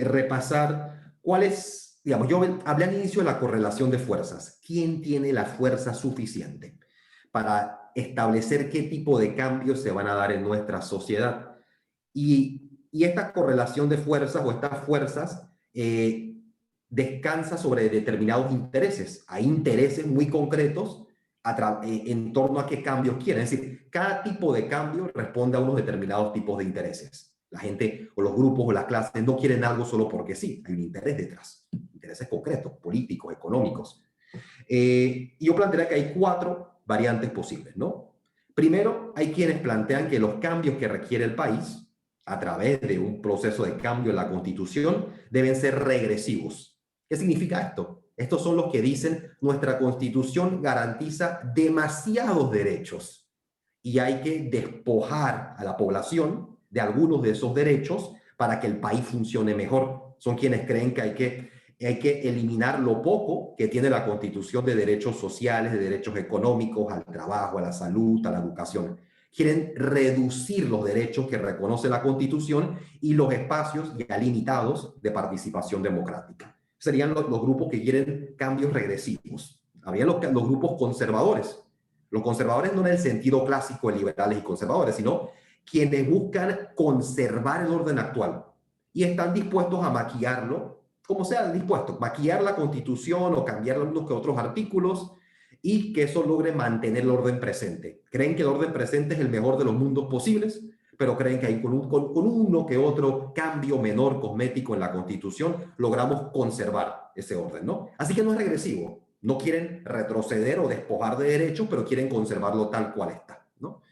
repasar cuáles, digamos, yo hablé al inicio de la correlación de fuerzas. ¿Quién tiene la fuerza suficiente para establecer qué tipo de cambios se van a dar en nuestra sociedad? Y esta correlación de fuerzas o estas fuerzas descansa sobre determinados intereses. Hay intereses muy concretos en torno a qué cambios quieren. Es decir, cada tipo de cambio responde a unos determinados tipos de intereses. La gente o los grupos o las clases no quieren algo solo porque sí. Hay un interés detrás. Intereses concretos, políticos, económicos. Y yo plantearía que hay 4 variantes posibles, ¿no? Primero, hay quienes plantean que los cambios que requiere el país a través de un proceso de cambio en la Constitución deben ser regresivos. ¿Qué significa esto? Estos son los que dicen nuestra Constitución garantiza demasiados derechos y hay que despojar a la población de algunos de esos derechos para que el país funcione mejor. Son quienes creen que hay que eliminar lo poco que tiene la Constitución de derechos sociales, de derechos económicos, al trabajo, a la salud, a la educación. Quieren reducir los derechos que reconoce la Constitución y los espacios ya limitados de participación democrática. Serían los grupos que quieren cambios regresivos. Habrían los grupos conservadores. Los conservadores no en el sentido clásico de liberales y conservadores, sino quienes buscan conservar el orden actual y están dispuestos a maquillarlo, como sea dispuesto, maquillar la Constitución o cambiar algunos que otros artículos y que eso logre mantener el orden presente. Creen que el orden presente es el mejor de los mundos posibles, pero creen que ahí con uno que otro cambio menor cosmético en la Constitución logramos conservar ese orden, ¿no? Así que no es regresivo. No quieren retroceder o despojar de derechos, pero quieren conservarlo tal cual está, ¿no?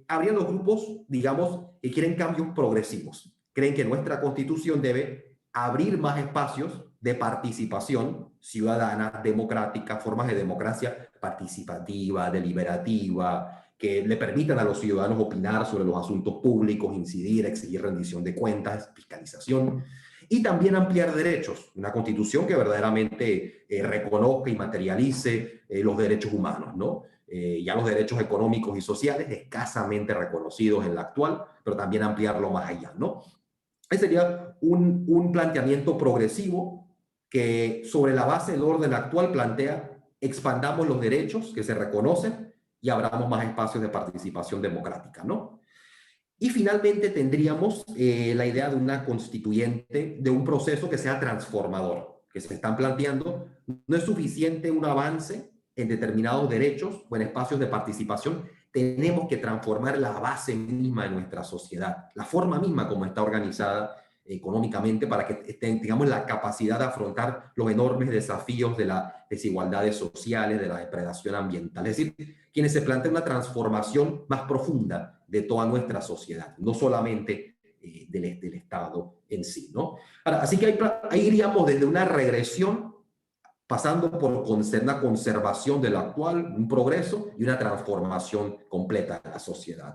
Habrían los grupos, digamos, que quieren cambios progresivos. Creen que nuestra Constitución debe abrir más espacios de participación ciudadana, democrática, formas de democracia participativa, deliberativa, que le permitan a los ciudadanos opinar sobre los asuntos públicos, incidir, exigir rendición de cuentas, fiscalización. y también ampliar derechos, una constitución que verdaderamente reconozca y materialice los derechos humanos, ¿no? Ya los derechos económicos y sociales escasamente reconocidos en la actual, pero también ampliarlo más allá, ¿no? Ese sería un planteamiento progresivo que sobre la base del orden actual plantea expandamos los derechos que se reconocen y abramos más espacios de participación democrática, ¿no? Y finalmente tendríamos la idea de una constituyente, de un proceso que sea transformador, que se están planteando. No es suficiente un avance en determinados derechos o en espacios de participación. Tenemos que transformar la base misma de nuestra sociedad, la forma misma como está organizada económicamente para que tengamos la capacidad de afrontar los enormes desafíos de las desigualdades sociales, de la depredación ambiental. Es decir, quienes se plantean una transformación más profunda de toda nuestra sociedad, no solamente del Estado en sí, ¿no? Ahora, así que ahí iríamos desde una regresión, pasando por una conservación de lo actual, un progreso y una transformación completa de la sociedad.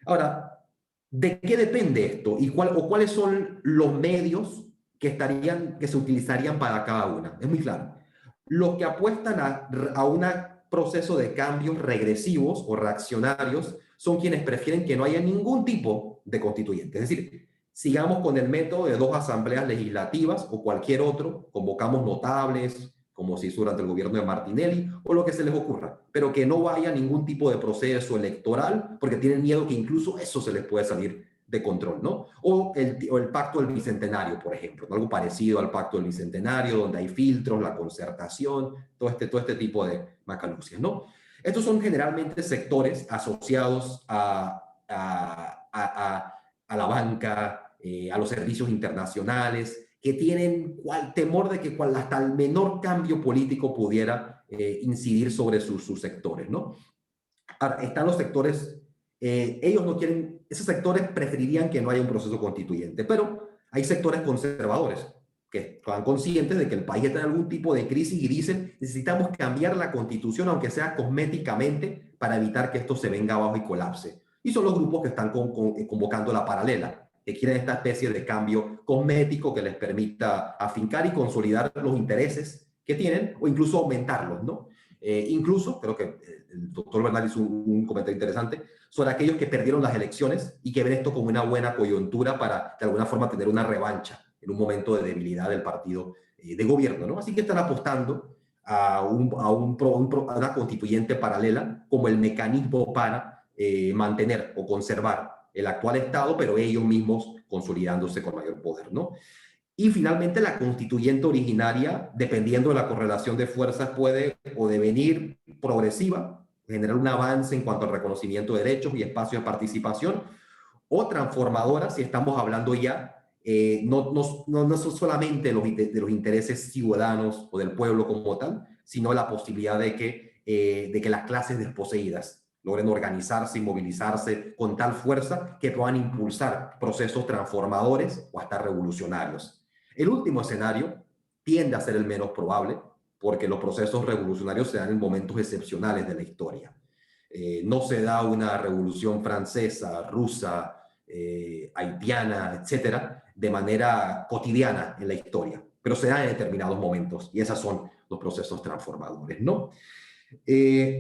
Ahora, ¿de qué depende esto? ¿Y cuáles son los medios que se utilizarían para cada una? Es muy claro. Los que apuestan a un proceso de cambios regresivos o reaccionarios son quienes prefieren que no haya ningún tipo de constituyente. Es decir, sigamos con el método de 2 asambleas legislativas o cualquier otro, convocamos notables, como se hizo durante el gobierno de Martinelli, o lo que se les ocurra, pero que no vaya ningún tipo de proceso electoral, porque tienen miedo que incluso eso se les puede salir de control, ¿no? O el pacto del Bicentenario, por ejemplo, algo parecido al pacto del Bicentenario, donde hay filtros, la concertación, todo este tipo de macanucias, ¿no? Estos son generalmente sectores asociados a la banca, a los servicios internacionales, que tienen temor de que hasta el menor cambio político pudiera incidir sobre sus sectores, ¿no? Ahora, están los sectores, ellos no quieren, esos sectores preferirían que no haya un proceso constituyente, pero hay sectores conservadores que están conscientes de que el país está en algún tipo de crisis y dicen necesitamos cambiar la constitución, aunque sea cosméticamente, para evitar que esto se venga abajo y colapse. Y son los grupos que están convocando la paralela, que quieren esta especie de cambio cosmético que les permita afincar y consolidar los intereses que tienen o incluso aumentarlos, ¿no? Incluso, creo que el doctor Bernal hizo un comentario interesante sobre aquellos que perdieron las elecciones y que ven esto como una buena coyuntura para, de alguna forma, tener una revancha en un momento de debilidad del partido de gobierno, ¿no? Así que están apostando a una constituyente paralela como el mecanismo para mantener o conservar el actual Estado, pero ellos mismos consolidándose con mayor poder, ¿no? Y finalmente la constituyente originaria, dependiendo de la correlación de fuerzas, puede o devenir progresiva, generar un avance en cuanto al reconocimiento de derechos y espacios de participación, o transformadora, si estamos hablando ya no son solamente de los intereses ciudadanos o del pueblo como tal, sino la posibilidad de que las clases desposeídas logren organizarse y movilizarse con tal fuerza que puedan impulsar procesos transformadores o hasta revolucionarios. El último escenario tiende a ser el menos probable, porque los procesos revolucionarios se dan en momentos excepcionales de la historia. No se da una revolución francesa, rusa, haitiana, etcétera, de manera cotidiana en la historia, pero se da en determinados momentos, y esos son los procesos transformadores, ¿no?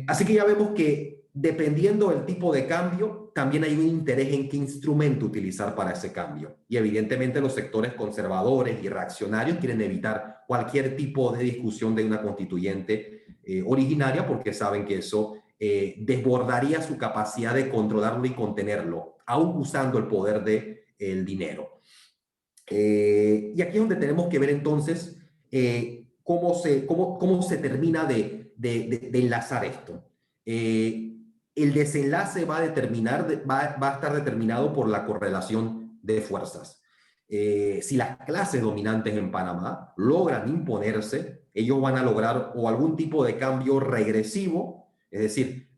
Así que ya vemos que dependiendo del tipo de cambio, también hay un interés en qué instrumento utilizar para ese cambio. Y evidentemente los sectores conservadores y reaccionarios quieren evitar cualquier tipo de discusión de una constituyente originaria, porque saben que eso desbordaría su capacidad de controlarlo y contenerlo, aún usando el poder del dinero. Y aquí es donde tenemos que ver entonces cómo se termina de enlazar esto. El desenlace va a estar determinado por la correlación de fuerzas. Si las clases dominantes en Panamá logran imponerse, ellos van a lograr o algún tipo de cambio regresivo, es decir,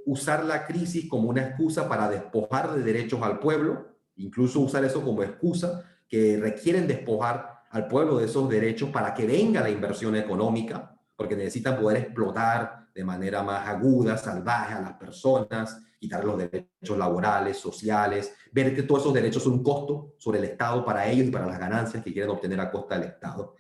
usar la crisis como una excusa para despojar de derechos al pueblo, incluso usar eso como excusa, que requieren despojar al pueblo de esos derechos para que venga la inversión económica, porque necesitan poder explotar de manera más aguda, salvaje a las personas, quitar los derechos laborales, sociales, ver que todos esos derechos son un costo sobre el Estado para ellos y para las ganancias que quieren obtener a costa del Estado.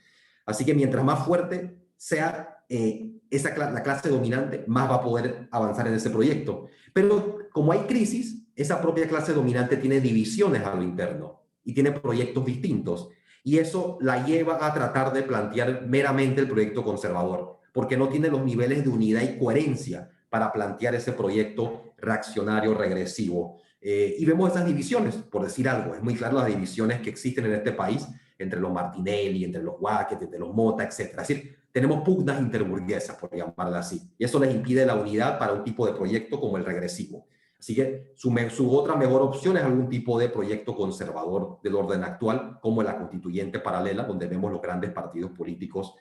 Así que mientras más fuerte sea la clase dominante, más va a poder avanzar en ese proyecto. Pero como hay crisis, esa propia clase dominante tiene divisiones a lo interno y tiene proyectos distintos. Y eso la lleva a tratar de plantear meramente el proyecto conservador, porque no tiene los niveles de unidad y coherencia para plantear ese proyecto reaccionario, regresivo. Y vemos esas divisiones, por decir algo. Es muy claro las divisiones que existen en este país entre los Martinelli, entre los Wackett, entre los Mota, etc. Es decir, tenemos pugnas interburguesas, por llamarla así. Y eso les impide la unidad para un tipo de proyecto como el regresivo. Así que su otra mejor opción es algún tipo de proyecto conservador del orden actual, como la constituyente paralela, donde vemos los grandes partidos políticos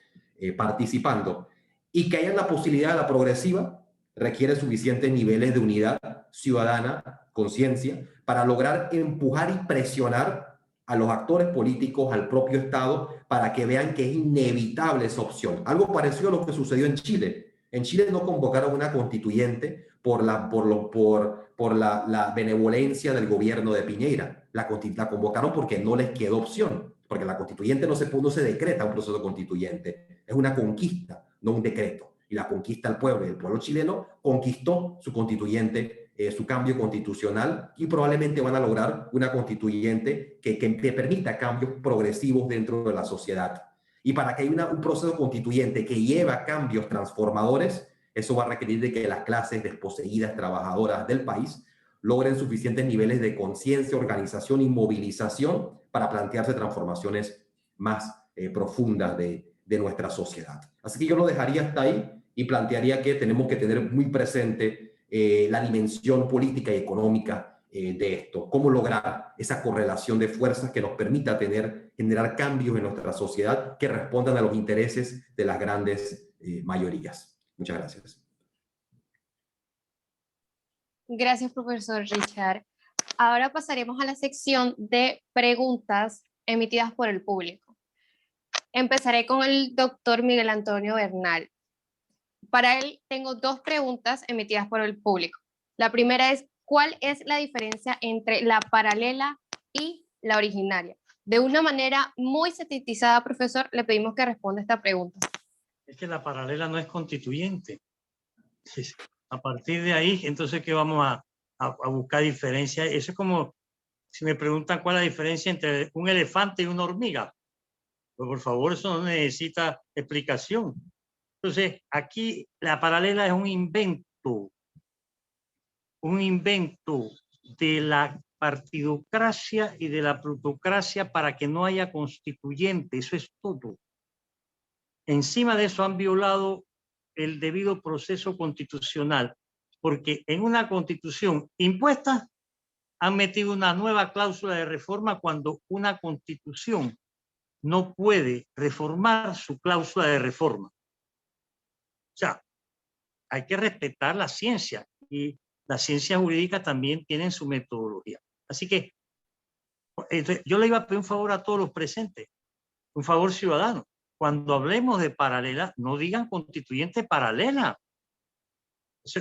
participando. Y que haya la posibilidad de la progresiva requiere suficientes niveles de unidad ciudadana, conciencia, para lograr empujar y presionar a los actores políticos, al propio Estado, para que vean que es inevitable esa opción. Algo parecido a lo que sucedió en Chile. En Chile no convocaron una constituyente por la benevolencia del gobierno de Piñera. La convocaron porque no les quedó opción, porque la constituyente no se decreta un proceso constituyente, es una conquista, no un decreto. Y la conquista al pueblo, y el pueblo chileno conquistó su constituyente, su cambio constitucional, y probablemente van a lograr una constituyente que permita cambios progresivos dentro de la sociedad. Y para que haya un proceso constituyente que lleva cambios transformadores, eso va a requerir de que las clases desposeídas trabajadoras del país logren suficientes niveles de conciencia, organización y movilización para plantearse transformaciones más profundas de nuestra sociedad. Así que yo lo dejaría hasta ahí y plantearía que tenemos que tener muy presente la dimensión política y económica de esto, cómo lograr esa correlación de fuerzas que nos permita generar cambios en nuestra sociedad que respondan a los intereses de las grandes mayorías. Muchas gracias. Gracias, profesor Richard. Ahora pasaremos a la sección de preguntas emitidas por el público. Empezaré con el doctor Miguel Antonio Bernal. Para él tengo dos preguntas emitidas por el público. La primera es, ¿cuál es la diferencia entre la paralela y la originaria? De una manera muy sintetizada, profesor, le pedimos que responda esta pregunta. Es que la paralela no es constituyente. A partir de ahí, entonces, ¿qué vamos a buscar diferencia? Eso es como si me preguntan cuál es la diferencia entre un elefante y una hormiga. Pues por favor, eso no necesita explicación. Entonces, aquí la paralela es un invento de la partidocracia y de la plutocracia para que no haya constituyente. Eso es todo. Encima de eso han violado el debido proceso constitucional, porque en una constitución impuesta han metido una nueva cláusula de reforma cuando una constitución no puede reformar su cláusula de reforma. O sea, hay que respetar la ciencia y la ciencia jurídica también tiene su metodología. Así que yo le iba a pedir un favor a todos los presentes, un favor ciudadano. Cuando hablemos de paralela, no digan constituyente paralela.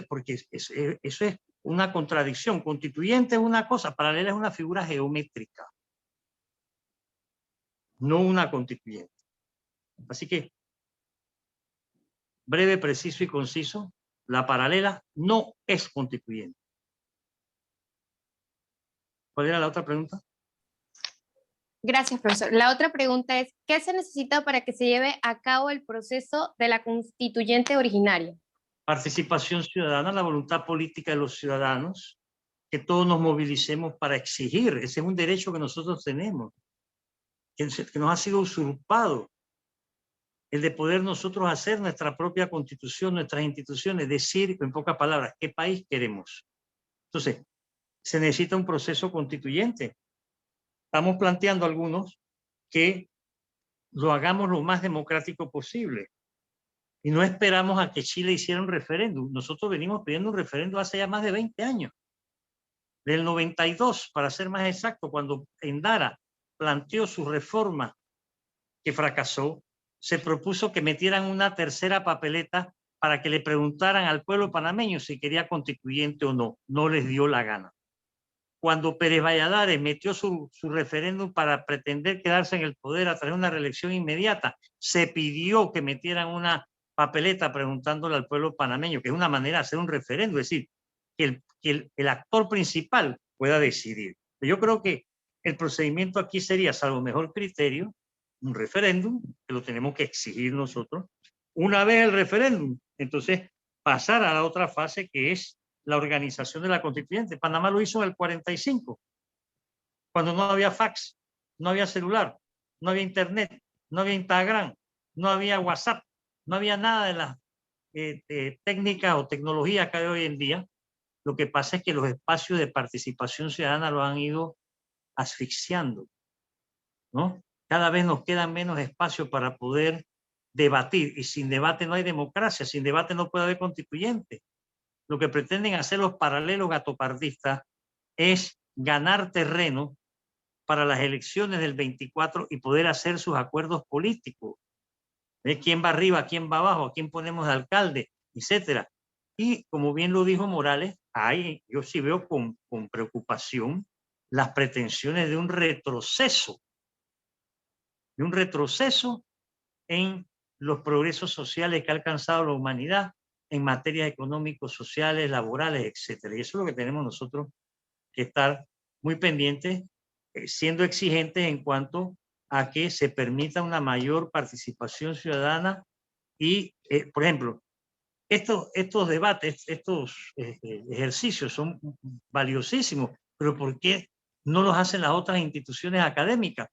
Porque eso es una contradicción. Constituyente es una cosa, paralela es una figura geométrica, no una constituyente. Así que, breve, preciso y conciso, la paralela no es constituyente. ¿Cuál era la otra pregunta? Gracias, profesor. La otra pregunta es, ¿qué se necesita para que se lleve a cabo el proceso de la constituyente originaria? Participación ciudadana, la voluntad política de los ciudadanos, que todos nos movilicemos para exigir. Ese es un derecho que nosotros tenemos, que nos ha sido usurpado. El de poder nosotros hacer nuestra propia constitución, nuestras instituciones, decir en pocas palabras qué país queremos. Entonces, se necesita un proceso constituyente. Estamos planteando algunos que lo hagamos lo más democrático posible. Y no esperamos a que Chile hiciera un referéndum. Nosotros venimos pidiendo un referéndum hace ya más de 20 años. Del 92, para ser más exacto, cuando Endara planteó su reforma que fracasó, se propuso que metieran una tercera papeleta para que le preguntaran al pueblo panameño si quería constituyente o no. No les dio la gana. Cuando Pérez Valladares metió su referéndum para pretender quedarse en el poder a través de una reelección inmediata, se pidió que metieran una papeleta preguntándole al pueblo panameño, que es una manera de hacer un referéndum, es decir, que el actor principal pueda decidir. Yo creo que el procedimiento aquí sería, salvo mejor criterio, un referéndum, que lo tenemos que exigir nosotros. Una vez el referéndum, entonces pasar a la otra fase, que es la organización de la constituyente. Panamá lo hizo en el 45, cuando no había fax, no había celular, no había internet, no había Instagram, no había WhatsApp, no había nada de las técnicas o tecnologías que hay hoy en día. Lo que pasa es que los espacios de participación ciudadana lo han ido asfixiando, ¿no? Cada vez nos quedan menos espacios para poder debatir, y sin debate no hay democracia, sin debate no puede haber constituyente. Lo que pretenden hacer los paralelos gatopardistas es ganar terreno para las elecciones del 24 y poder hacer sus acuerdos políticos. ¿De quién va arriba, quién va abajo, a quién ponemos de alcalde, etcétera? Y como bien lo dijo Morales, yo sí veo con preocupación las pretensiones de un retroceso en los progresos sociales que ha alcanzado la humanidad en materias económicos, sociales, laborales, etcétera. Y eso es lo que tenemos nosotros que estar muy pendientes, siendo exigentes en cuanto a que se permita una mayor participación ciudadana y, por ejemplo, estos debates, estos ejercicios son valiosísimos, pero ¿por qué no los hacen las otras instituciones académicas?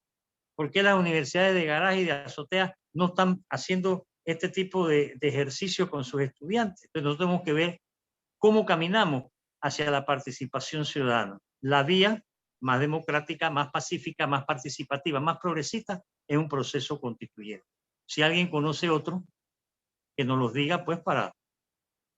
¿Por qué las universidades de garaje y de azotea no están haciendo este tipo de ejercicio con sus estudiantes? Entonces nosotros tenemos que ver cómo caminamos hacia la participación ciudadana. La vía más democrática, más pacífica, más participativa, más progresista es un proceso constituyente. Si alguien conoce otro, que nos los diga, pues, para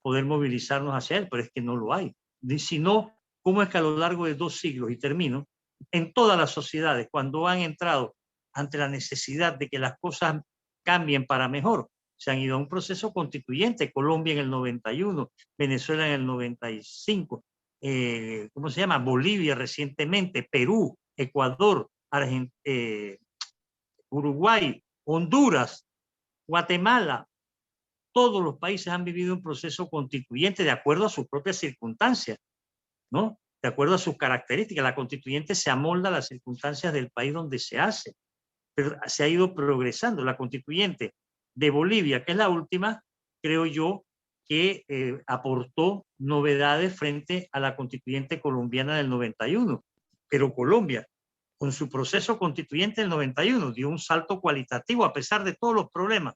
poder movilizarnos hacia él, pero es que no lo hay. Si no, ¿cómo es que a lo largo de 2 siglos, y termino, en todas las sociedades, cuando han entrado ante la necesidad de que las cosas cambien para mejor, se han ido a un proceso constituyente? Colombia en el 91, Venezuela en el 95, ¿cómo se llama? Bolivia recientemente, Perú, Ecuador, Uruguay, Honduras, Guatemala. Todos los países han vivido un proceso constituyente de acuerdo a sus propias circunstancias, ¿no? De acuerdo a sus características. La constituyente se amolda a las circunstancias del país donde se hace, pero se ha ido progresando. La constituyente de Bolivia, que es la última, creo yo que aportó novedades frente a la constituyente colombiana del 91, pero Colombia, con su proceso constituyente del 91, dio un salto cualitativo a pesar de todos los problemas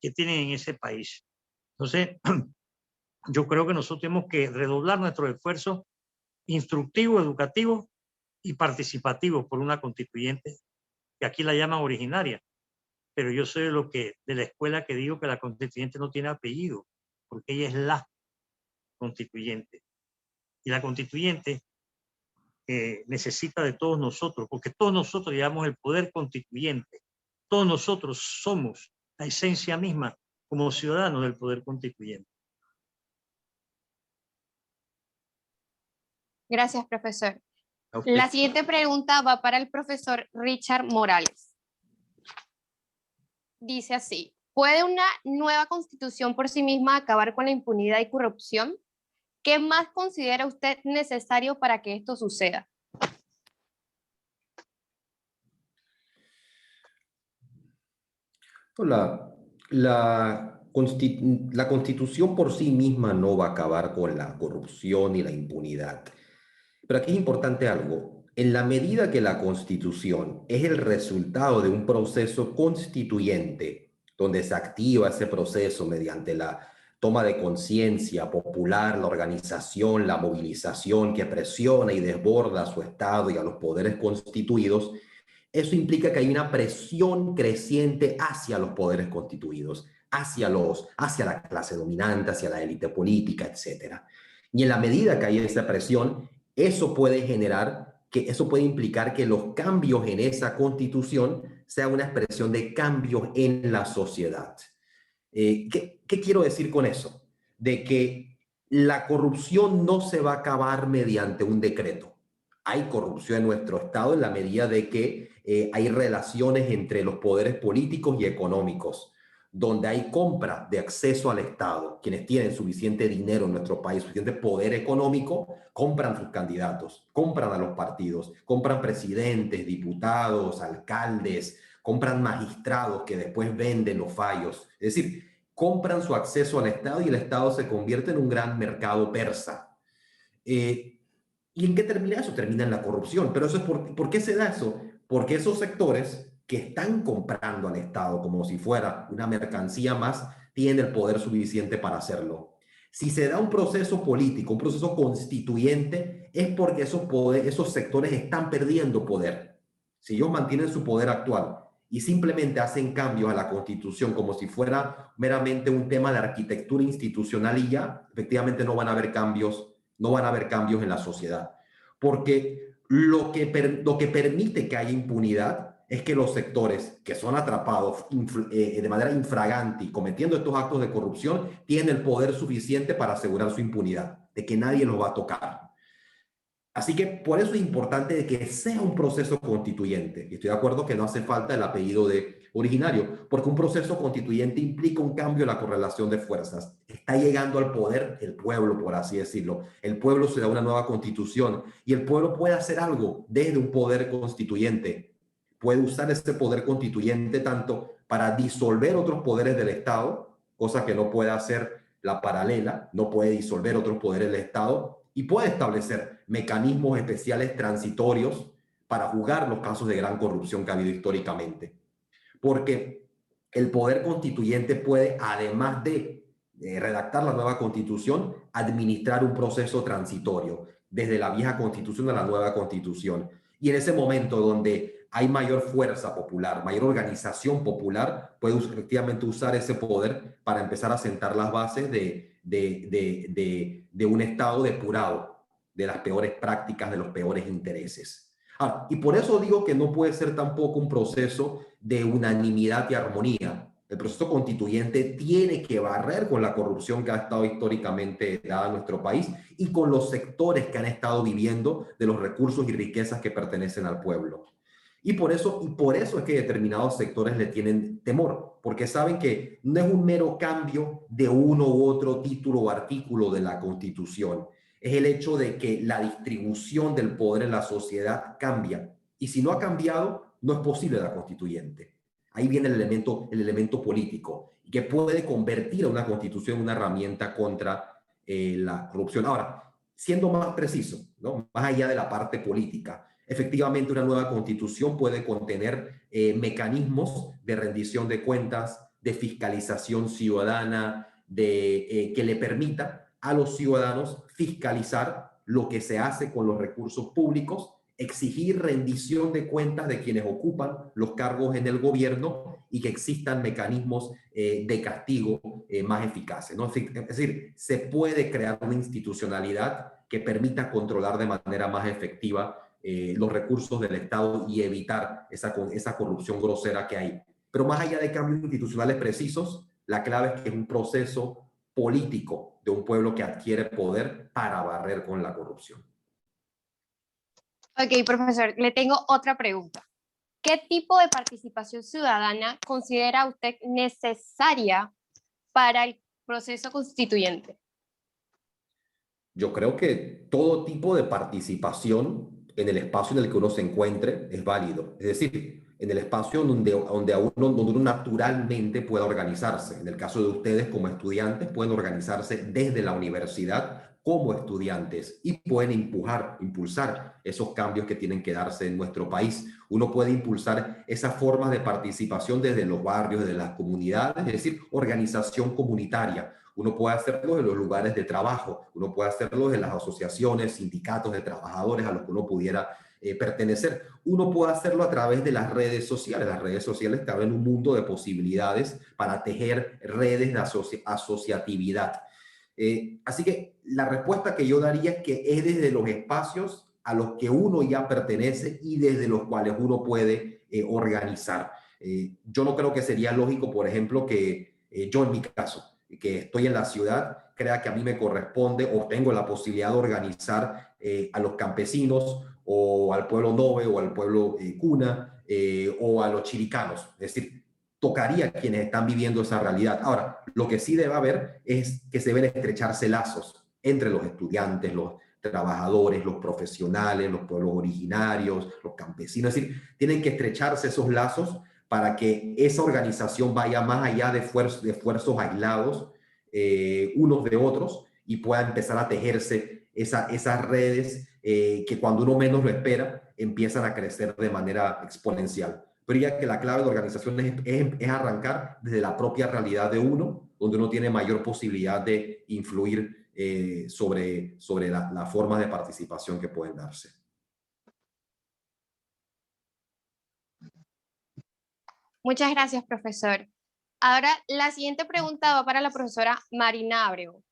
que tienen en ese país. Entonces, yo creo que nosotros tenemos que redoblar nuestros esfuerzos instructivos, educativos y participativos por una constituyente, que aquí la llaman originaria, pero yo soy de la escuela que digo que la constituyente no tiene apellido, porque ella es la constituyente. Y la constituyente necesita de todos nosotros, porque todos nosotros llevamos el poder constituyente. Todos nosotros somos la esencia misma como ciudadanos del poder constituyente. Gracias, profesor. La siguiente pregunta va para el profesor Richard Morales. Dice así: ¿puede una nueva constitución por sí misma acabar con la impunidad y corrupción? ¿Qué más considera usted necesario para que esto suceda? La Constitución por sí misma no va a acabar con la corrupción y la impunidad. Pero aquí es importante algo. En la medida que la Constitución es el resultado de un proceso constituyente, donde se activa ese proceso mediante la toma de conciencia popular, la organización, la movilización que presiona y desborda a su Estado y a los poderes constituidos, eso implica que hay una presión creciente hacia los poderes constituidos, hacia la clase dominante, hacia la élite política, etc. Y en la medida que hay esa presión, eso puede implicar que los cambios en esa constitución sean una expresión de cambios en la sociedad. ¿Qué quiero decir con eso? De que la corrupción no se va a acabar mediante un decreto. Hay corrupción en nuestro Estado en la medida de que hay relaciones entre los poderes políticos y económicos, donde hay compra de acceso al Estado. Quienes tienen suficiente dinero en nuestro país, suficiente poder económico, compran sus candidatos, compran a los partidos, compran presidentes, diputados, alcaldes, compran magistrados que después venden los fallos. Es decir, compran su acceso al Estado y el Estado se convierte en un gran mercado persa. ¿Y en qué termina eso? Termina en la corrupción. Pero eso es ¿por qué se da eso? Porque esos sectores que están comprando al Estado como si fuera una mercancía más, tienen el poder suficiente para hacerlo. Si se da un proceso político, un proceso constituyente, es porque esos sectores están perdiendo poder. Si ellos mantienen su poder actual y simplemente hacen cambios a la Constitución como si fuera meramente un tema de arquitectura institucional y ya, efectivamente no van a haber cambios en la sociedad. Porque lo que permite que haya impunidad es que los sectores que son atrapados de manera infragante cometiendo estos actos de corrupción tienen el poder suficiente para asegurar su impunidad, de que nadie los va a tocar. Así que por eso es importante de que sea un proceso constituyente. Y estoy de acuerdo que no hace falta el apellido de originario, porque un proceso constituyente implica un cambio en la correlación de fuerzas. Está llegando al poder el pueblo, por así decirlo. El pueblo se da una nueva constitución y el pueblo puede hacer algo desde un poder constituyente. Puede usar ese poder constituyente tanto para disolver otros poderes del Estado, cosa que no puede hacer la paralela, no puede disolver otros poderes del Estado, y puede establecer mecanismos especiales transitorios para juzgar los casos de gran corrupción que ha habido históricamente. Porque el poder constituyente puede, además de redactar la nueva constitución, administrar un proceso transitorio desde la vieja constitución a la nueva constitución. Y en ese momento donde hay mayor fuerza popular, mayor organización popular, puede efectivamente usar ese poder para empezar a sentar las bases de un Estado depurado de las peores prácticas, de los peores intereses. Y por eso digo que no puede ser tampoco un proceso de unanimidad y armonía. El proceso constituyente tiene que barrer con la corrupción que ha estado históricamente dada en nuestro país y con los sectores que han estado viviendo de los recursos y riquezas que pertenecen al pueblo. Y por eso es que determinados sectores le tienen temor, porque saben que no es un mero cambio de uno u otro título o artículo de la Constitución. Es el hecho de que la distribución del poder en la sociedad cambia. Y si no ha cambiado, no es posible la constituyente. Ahí viene el elemento político, que puede convertir a una constitución en una herramienta contra la corrupción. Ahora, siendo más preciso, ¿no? Más allá de la parte política, efectivamente, una nueva constitución puede contener mecanismos de rendición de cuentas, de fiscalización ciudadana, que le permita a los ciudadanos fiscalizar lo que se hace con los recursos públicos, exigir rendición de cuentas de quienes ocupan los cargos en el gobierno y que existan mecanismos de castigo más eficaces, ¿no? Es decir, se puede crear una institucionalidad que permita controlar de manera más efectiva los recursos del Estado y evitar esa corrupción grosera que hay. Pero más allá de cambios institucionales precisos, la clave es que es un proceso político de un pueblo que adquiere poder para barrer con la corrupción. Ok, profesor, le tengo otra pregunta. ¿Qué tipo de participación ciudadana considera usted necesaria para el proceso constituyente? Yo creo que todo tipo de participación en el espacio en el que uno se encuentre es válido. Es decir, en el espacio donde uno naturalmente pueda organizarse. En el caso de ustedes como estudiantes, pueden organizarse desde la universidad como estudiantes y pueden impulsar esos cambios que tienen que darse en nuestro país. Uno puede impulsar esas formas de participación desde los barrios, desde las comunidades, es decir, organización comunitaria. Uno puede hacerlo en los lugares de trabajo, uno puede hacerlo en las asociaciones, sindicatos de trabajadores a los que uno pudiera pertenecer. Uno puede hacerlo a través de las redes sociales. Las redes sociales te abren un mundo de posibilidades para tejer redes de asociatividad. Así que la respuesta que yo daría es que es desde los espacios a los que uno ya pertenece y desde los cuales uno puede organizar. Yo no creo que sería lógico, por ejemplo, que yo en mi caso, que estoy en la ciudad, crea que a mí me corresponde o tengo la posibilidad de organizar a los campesinos o al pueblo Nove o al pueblo Cuna o a los chiricanos. Es decir, tocaría a quienes están viviendo esa realidad. Ahora, lo que sí debe haber es que se deben estrecharse lazos entre los estudiantes, los trabajadores, los profesionales, los pueblos originarios, los campesinos. Es decir, tienen que estrecharse esos lazos para que esa organización vaya más allá de esfuerzos aislados unos de otros y pueda empezar a tejerse esas redes que cuando uno menos lo espera empiezan a crecer de manera exponencial. Pero ya que la clave de organización es arrancar desde la propia realidad de uno, donde uno tiene mayor posibilidad de influir sobre la forma de participación que pueden darse. Muchas gracias, profesor. Ahora, la siguiente pregunta va para la profesora Marina Abreu,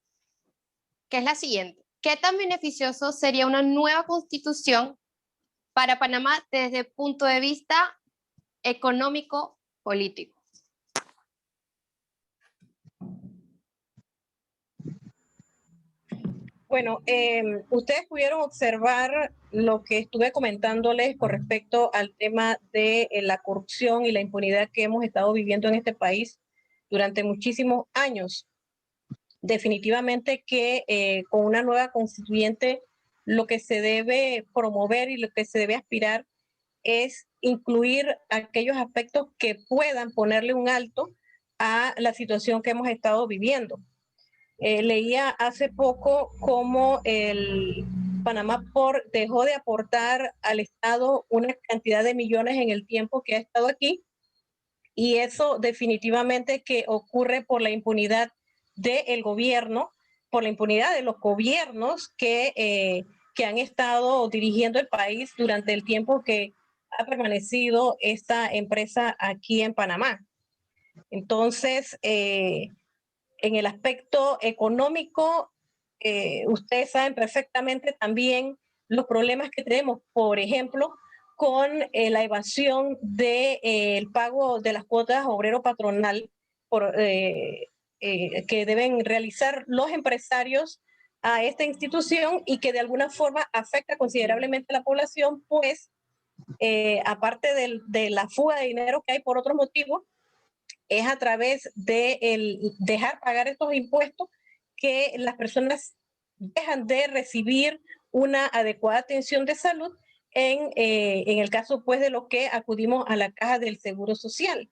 que es la siguiente. ¿Qué tan beneficioso sería una nueva constitución para Panamá desde el punto de vista económico-político? Bueno, ustedes pudieron observar lo que estuve comentándoles con respecto al tema de la corrupción y la impunidad que hemos estado viviendo en este país durante muchísimos años. Definitivamente que con una nueva constituyente lo que se debe promover y lo que se debe aspirar es incluir aquellos aspectos que puedan ponerle un alto a la situación que hemos estado viviendo. Leía hace poco cómo el Panamá dejó de aportar al Estado una cantidad de millones en el tiempo que ha estado aquí, y eso definitivamente que ocurre por la impunidad del gobierno, por la impunidad de los gobiernos que han estado dirigiendo el país durante el tiempo que ha permanecido esta empresa aquí en Panamá. Entonces, en el aspecto económico, ustedes saben perfectamente también los problemas que tenemos, por ejemplo, con la evasión del pago de las cuotas obrero patronal que deben realizar los empresarios a esta institución y que de alguna forma afecta considerablemente a la población, pues aparte de la fuga de dinero que hay por otros motivos, es a través de dejar pagar estos impuestos que las personas dejan de recibir una adecuada atención de salud en el caso pues de los que acudimos a la caja del Seguro Social.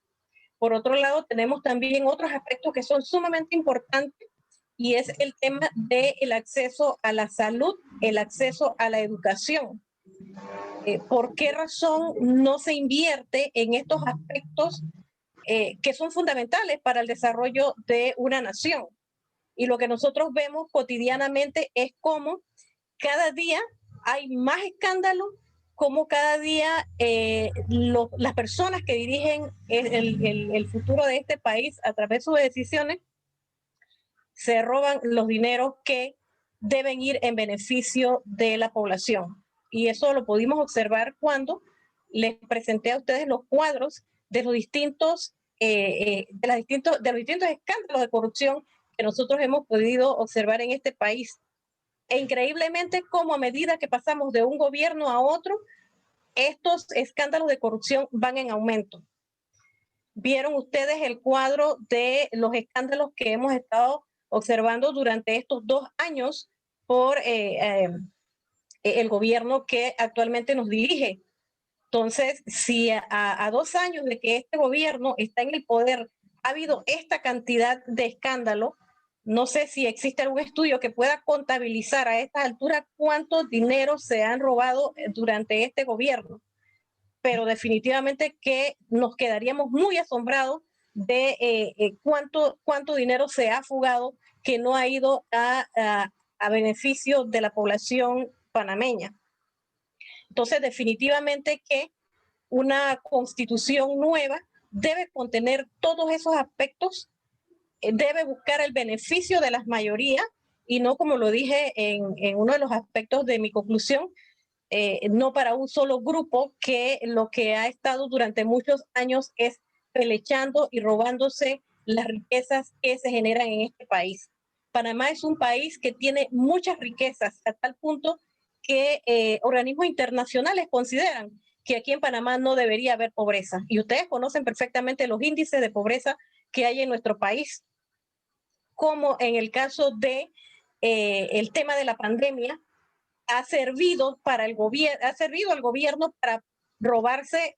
Por otro lado, tenemos también otros aspectos que son sumamente importantes, y es el tema del acceso a la salud, el acceso a la educación. ¿Por qué razón no se invierte en estos aspectos que son fundamentales para el desarrollo de una nación? Y lo que nosotros vemos cotidianamente es cómo cada día hay más escándalos, cómo cada día las personas que dirigen el futuro de este país a través de sus decisiones se roban los dineros que deben ir en beneficio de la población. Y eso lo pudimos observar cuando les presenté a ustedes los cuadros de los distintos escándalos de corrupción que nosotros hemos podido observar en este país. E increíblemente, como a medida que pasamos de un gobierno a otro, estos escándalos de corrupción van en aumento. Vieron ustedes el cuadro de los escándalos que hemos estado observando durante estos 2 años por el gobierno que actualmente nos dirige. Entonces, si a 2 años de que este gobierno está en el poder ha habido esta cantidad de escándalos, no sé si existe algún estudio que pueda contabilizar a esta altura cuánto dinero se han robado durante este gobierno, pero definitivamente que nos quedaríamos muy asombrados de cuánto dinero se ha fugado que no ha ido a beneficio de la población panameña. Entonces, definitivamente que una constitución nueva debe contener todos esos aspectos, debe buscar el beneficio de las mayorías y no, como lo dije en uno de los aspectos de mi conclusión, no para un solo grupo que lo que ha estado durante muchos años es pelechando y robándose las riquezas que se generan en este país. Panamá es un país que tiene muchas riquezas, a tal punto que organismos internacionales consideran que aquí en Panamá no debería haber pobreza. Y ustedes conocen perfectamente los índices de pobreza que hay en nuestro país, como en el caso de el tema de la pandemia, ha servido al gobierno para robarse,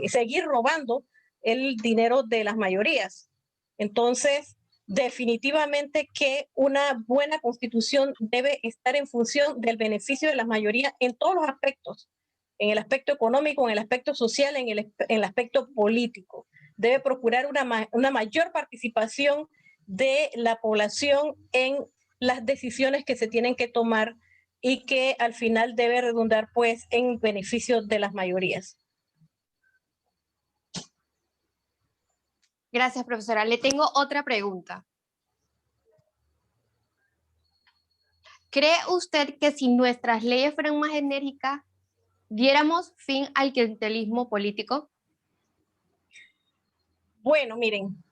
seguir robando el dinero de las mayorías. Entonces, definitivamente que una buena constitución debe estar en función del beneficio de las mayorías en todos los aspectos, en el aspecto económico, en el aspecto social, en el aspecto político. Debe procurar una mayor participación de la población en las decisiones que se tienen que tomar y que al final debe redundar pues en beneficio de las mayorías. Gracias, profesora. Le tengo otra pregunta. ¿Cree usted que si nuestras leyes fueran más enérgicas, diéramos fin al clientelismo político? Bueno, miren,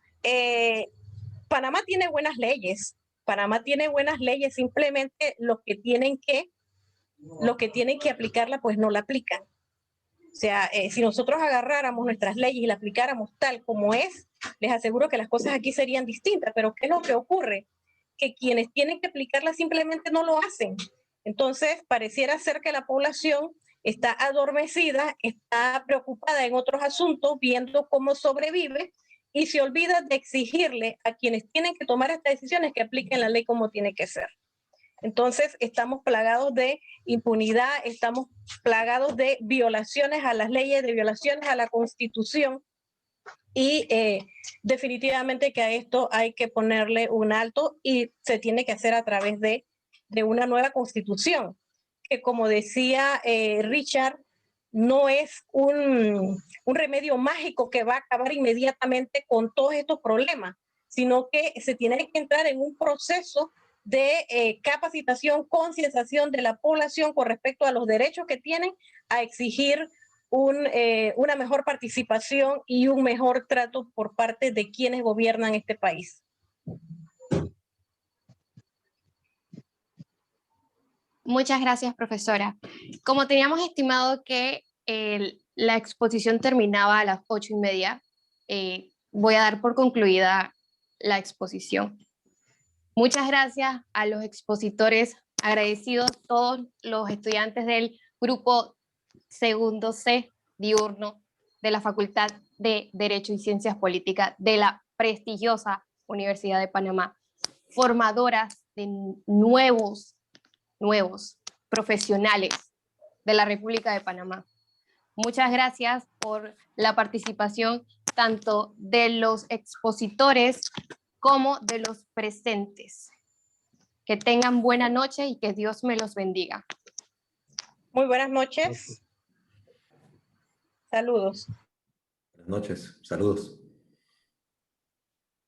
Panamá tiene buenas leyes. Panamá tiene buenas leyes, simplemente los que tienen que aplicarla, pues no la aplican. O sea, si nosotros agarráramos nuestras leyes y la aplicáramos tal como es, les aseguro que las cosas aquí serían distintas. Pero ¿qué es lo que ocurre? Que quienes tienen que aplicarlas simplemente no lo hacen. Entonces, pareciera ser que la población está adormecida, está preocupada en otros asuntos, viendo cómo sobrevive, y se olvida de exigirle a quienes tienen que tomar estas decisiones que apliquen la ley como tiene que ser. Entonces, estamos plagados de impunidad, estamos plagados de violaciones a las leyes, de violaciones a la Constitución, y definitivamente que a esto hay que ponerle un alto, y se tiene que hacer a través de una nueva Constitución, que como decía Richard, no es un remedio mágico que va a acabar inmediatamente con todos estos problemas, sino que se tiene que entrar en un proceso de capacitación, concienciación de la población con respecto a los derechos que tienen, a exigir una mejor participación y un mejor trato por parte de quienes gobiernan este país. Muchas gracias, profesora. Como teníamos estimado que la exposición terminaba a las 8:30, voy a dar por concluida la exposición. Muchas gracias a los expositores, agradecidos todos los estudiantes del grupo segundo C diurno de la Facultad de Derecho y Ciencias Políticas de la prestigiosa Universidad de Panamá, formadoras de nuevos profesionales de la República de Panamá. Muchas gracias por la participación tanto de los expositores como de los presentes. Que tengan buena noche y que Dios me los bendiga. Muy buenas noches. Saludos. Buenas noches, saludos.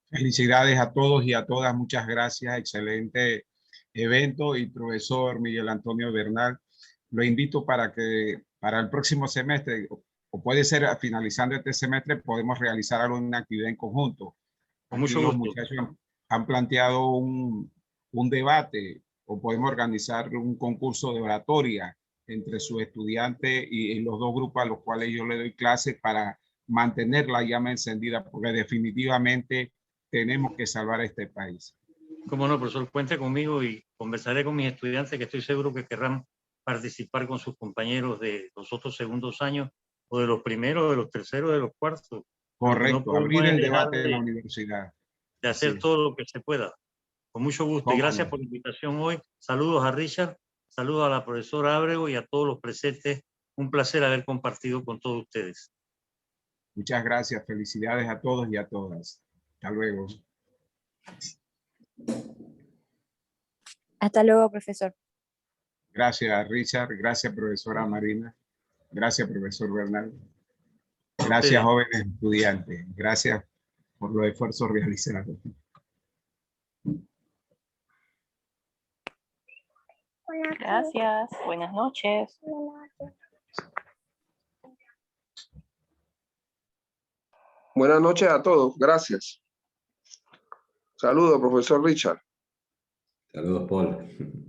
Felicidades a todos y a todas, muchas gracias, excelente evento. Y profesor Miguel Antonio Bernal, lo invito para que para el próximo semestre, o puede ser finalizando este semestre, podemos realizar alguna actividad en conjunto. Con mucho los gusto. muchachos han planteado un debate, o podemos organizar un concurso de oratoria entre sus estudiantes y los dos grupos a los cuales yo le doy clases, para mantener la llama encendida, porque definitivamente tenemos que salvar a este país. Cómo no, profesor, cuente conmigo y conversaré con mis estudiantes, que estoy seguro que querrán participar con sus compañeros de los otros segundos años, o de los primeros, de los terceros, de los cuartos. Correcto, No abrir el dejar debate en la universidad. de hacer Sí. todo lo que se pueda. Con mucho gusto y gracias por la invitación hoy. Saludos a Richard, saludos a la profesora Ábrego y a todos los presentes. Un placer haber compartido con todos ustedes. Muchas gracias, felicidades a todos y a todas. Hasta luego. Hasta luego, profesor. Gracias, Richard. Gracias, profesora Marina. Gracias, profesor Bernal. Gracias, jóvenes estudiantes. Gracias por los esfuerzos realizados. Gracias. Buenas noches. Buenas noches a todos. Gracias. Saludos, profesor Richard. Saludos, Paul.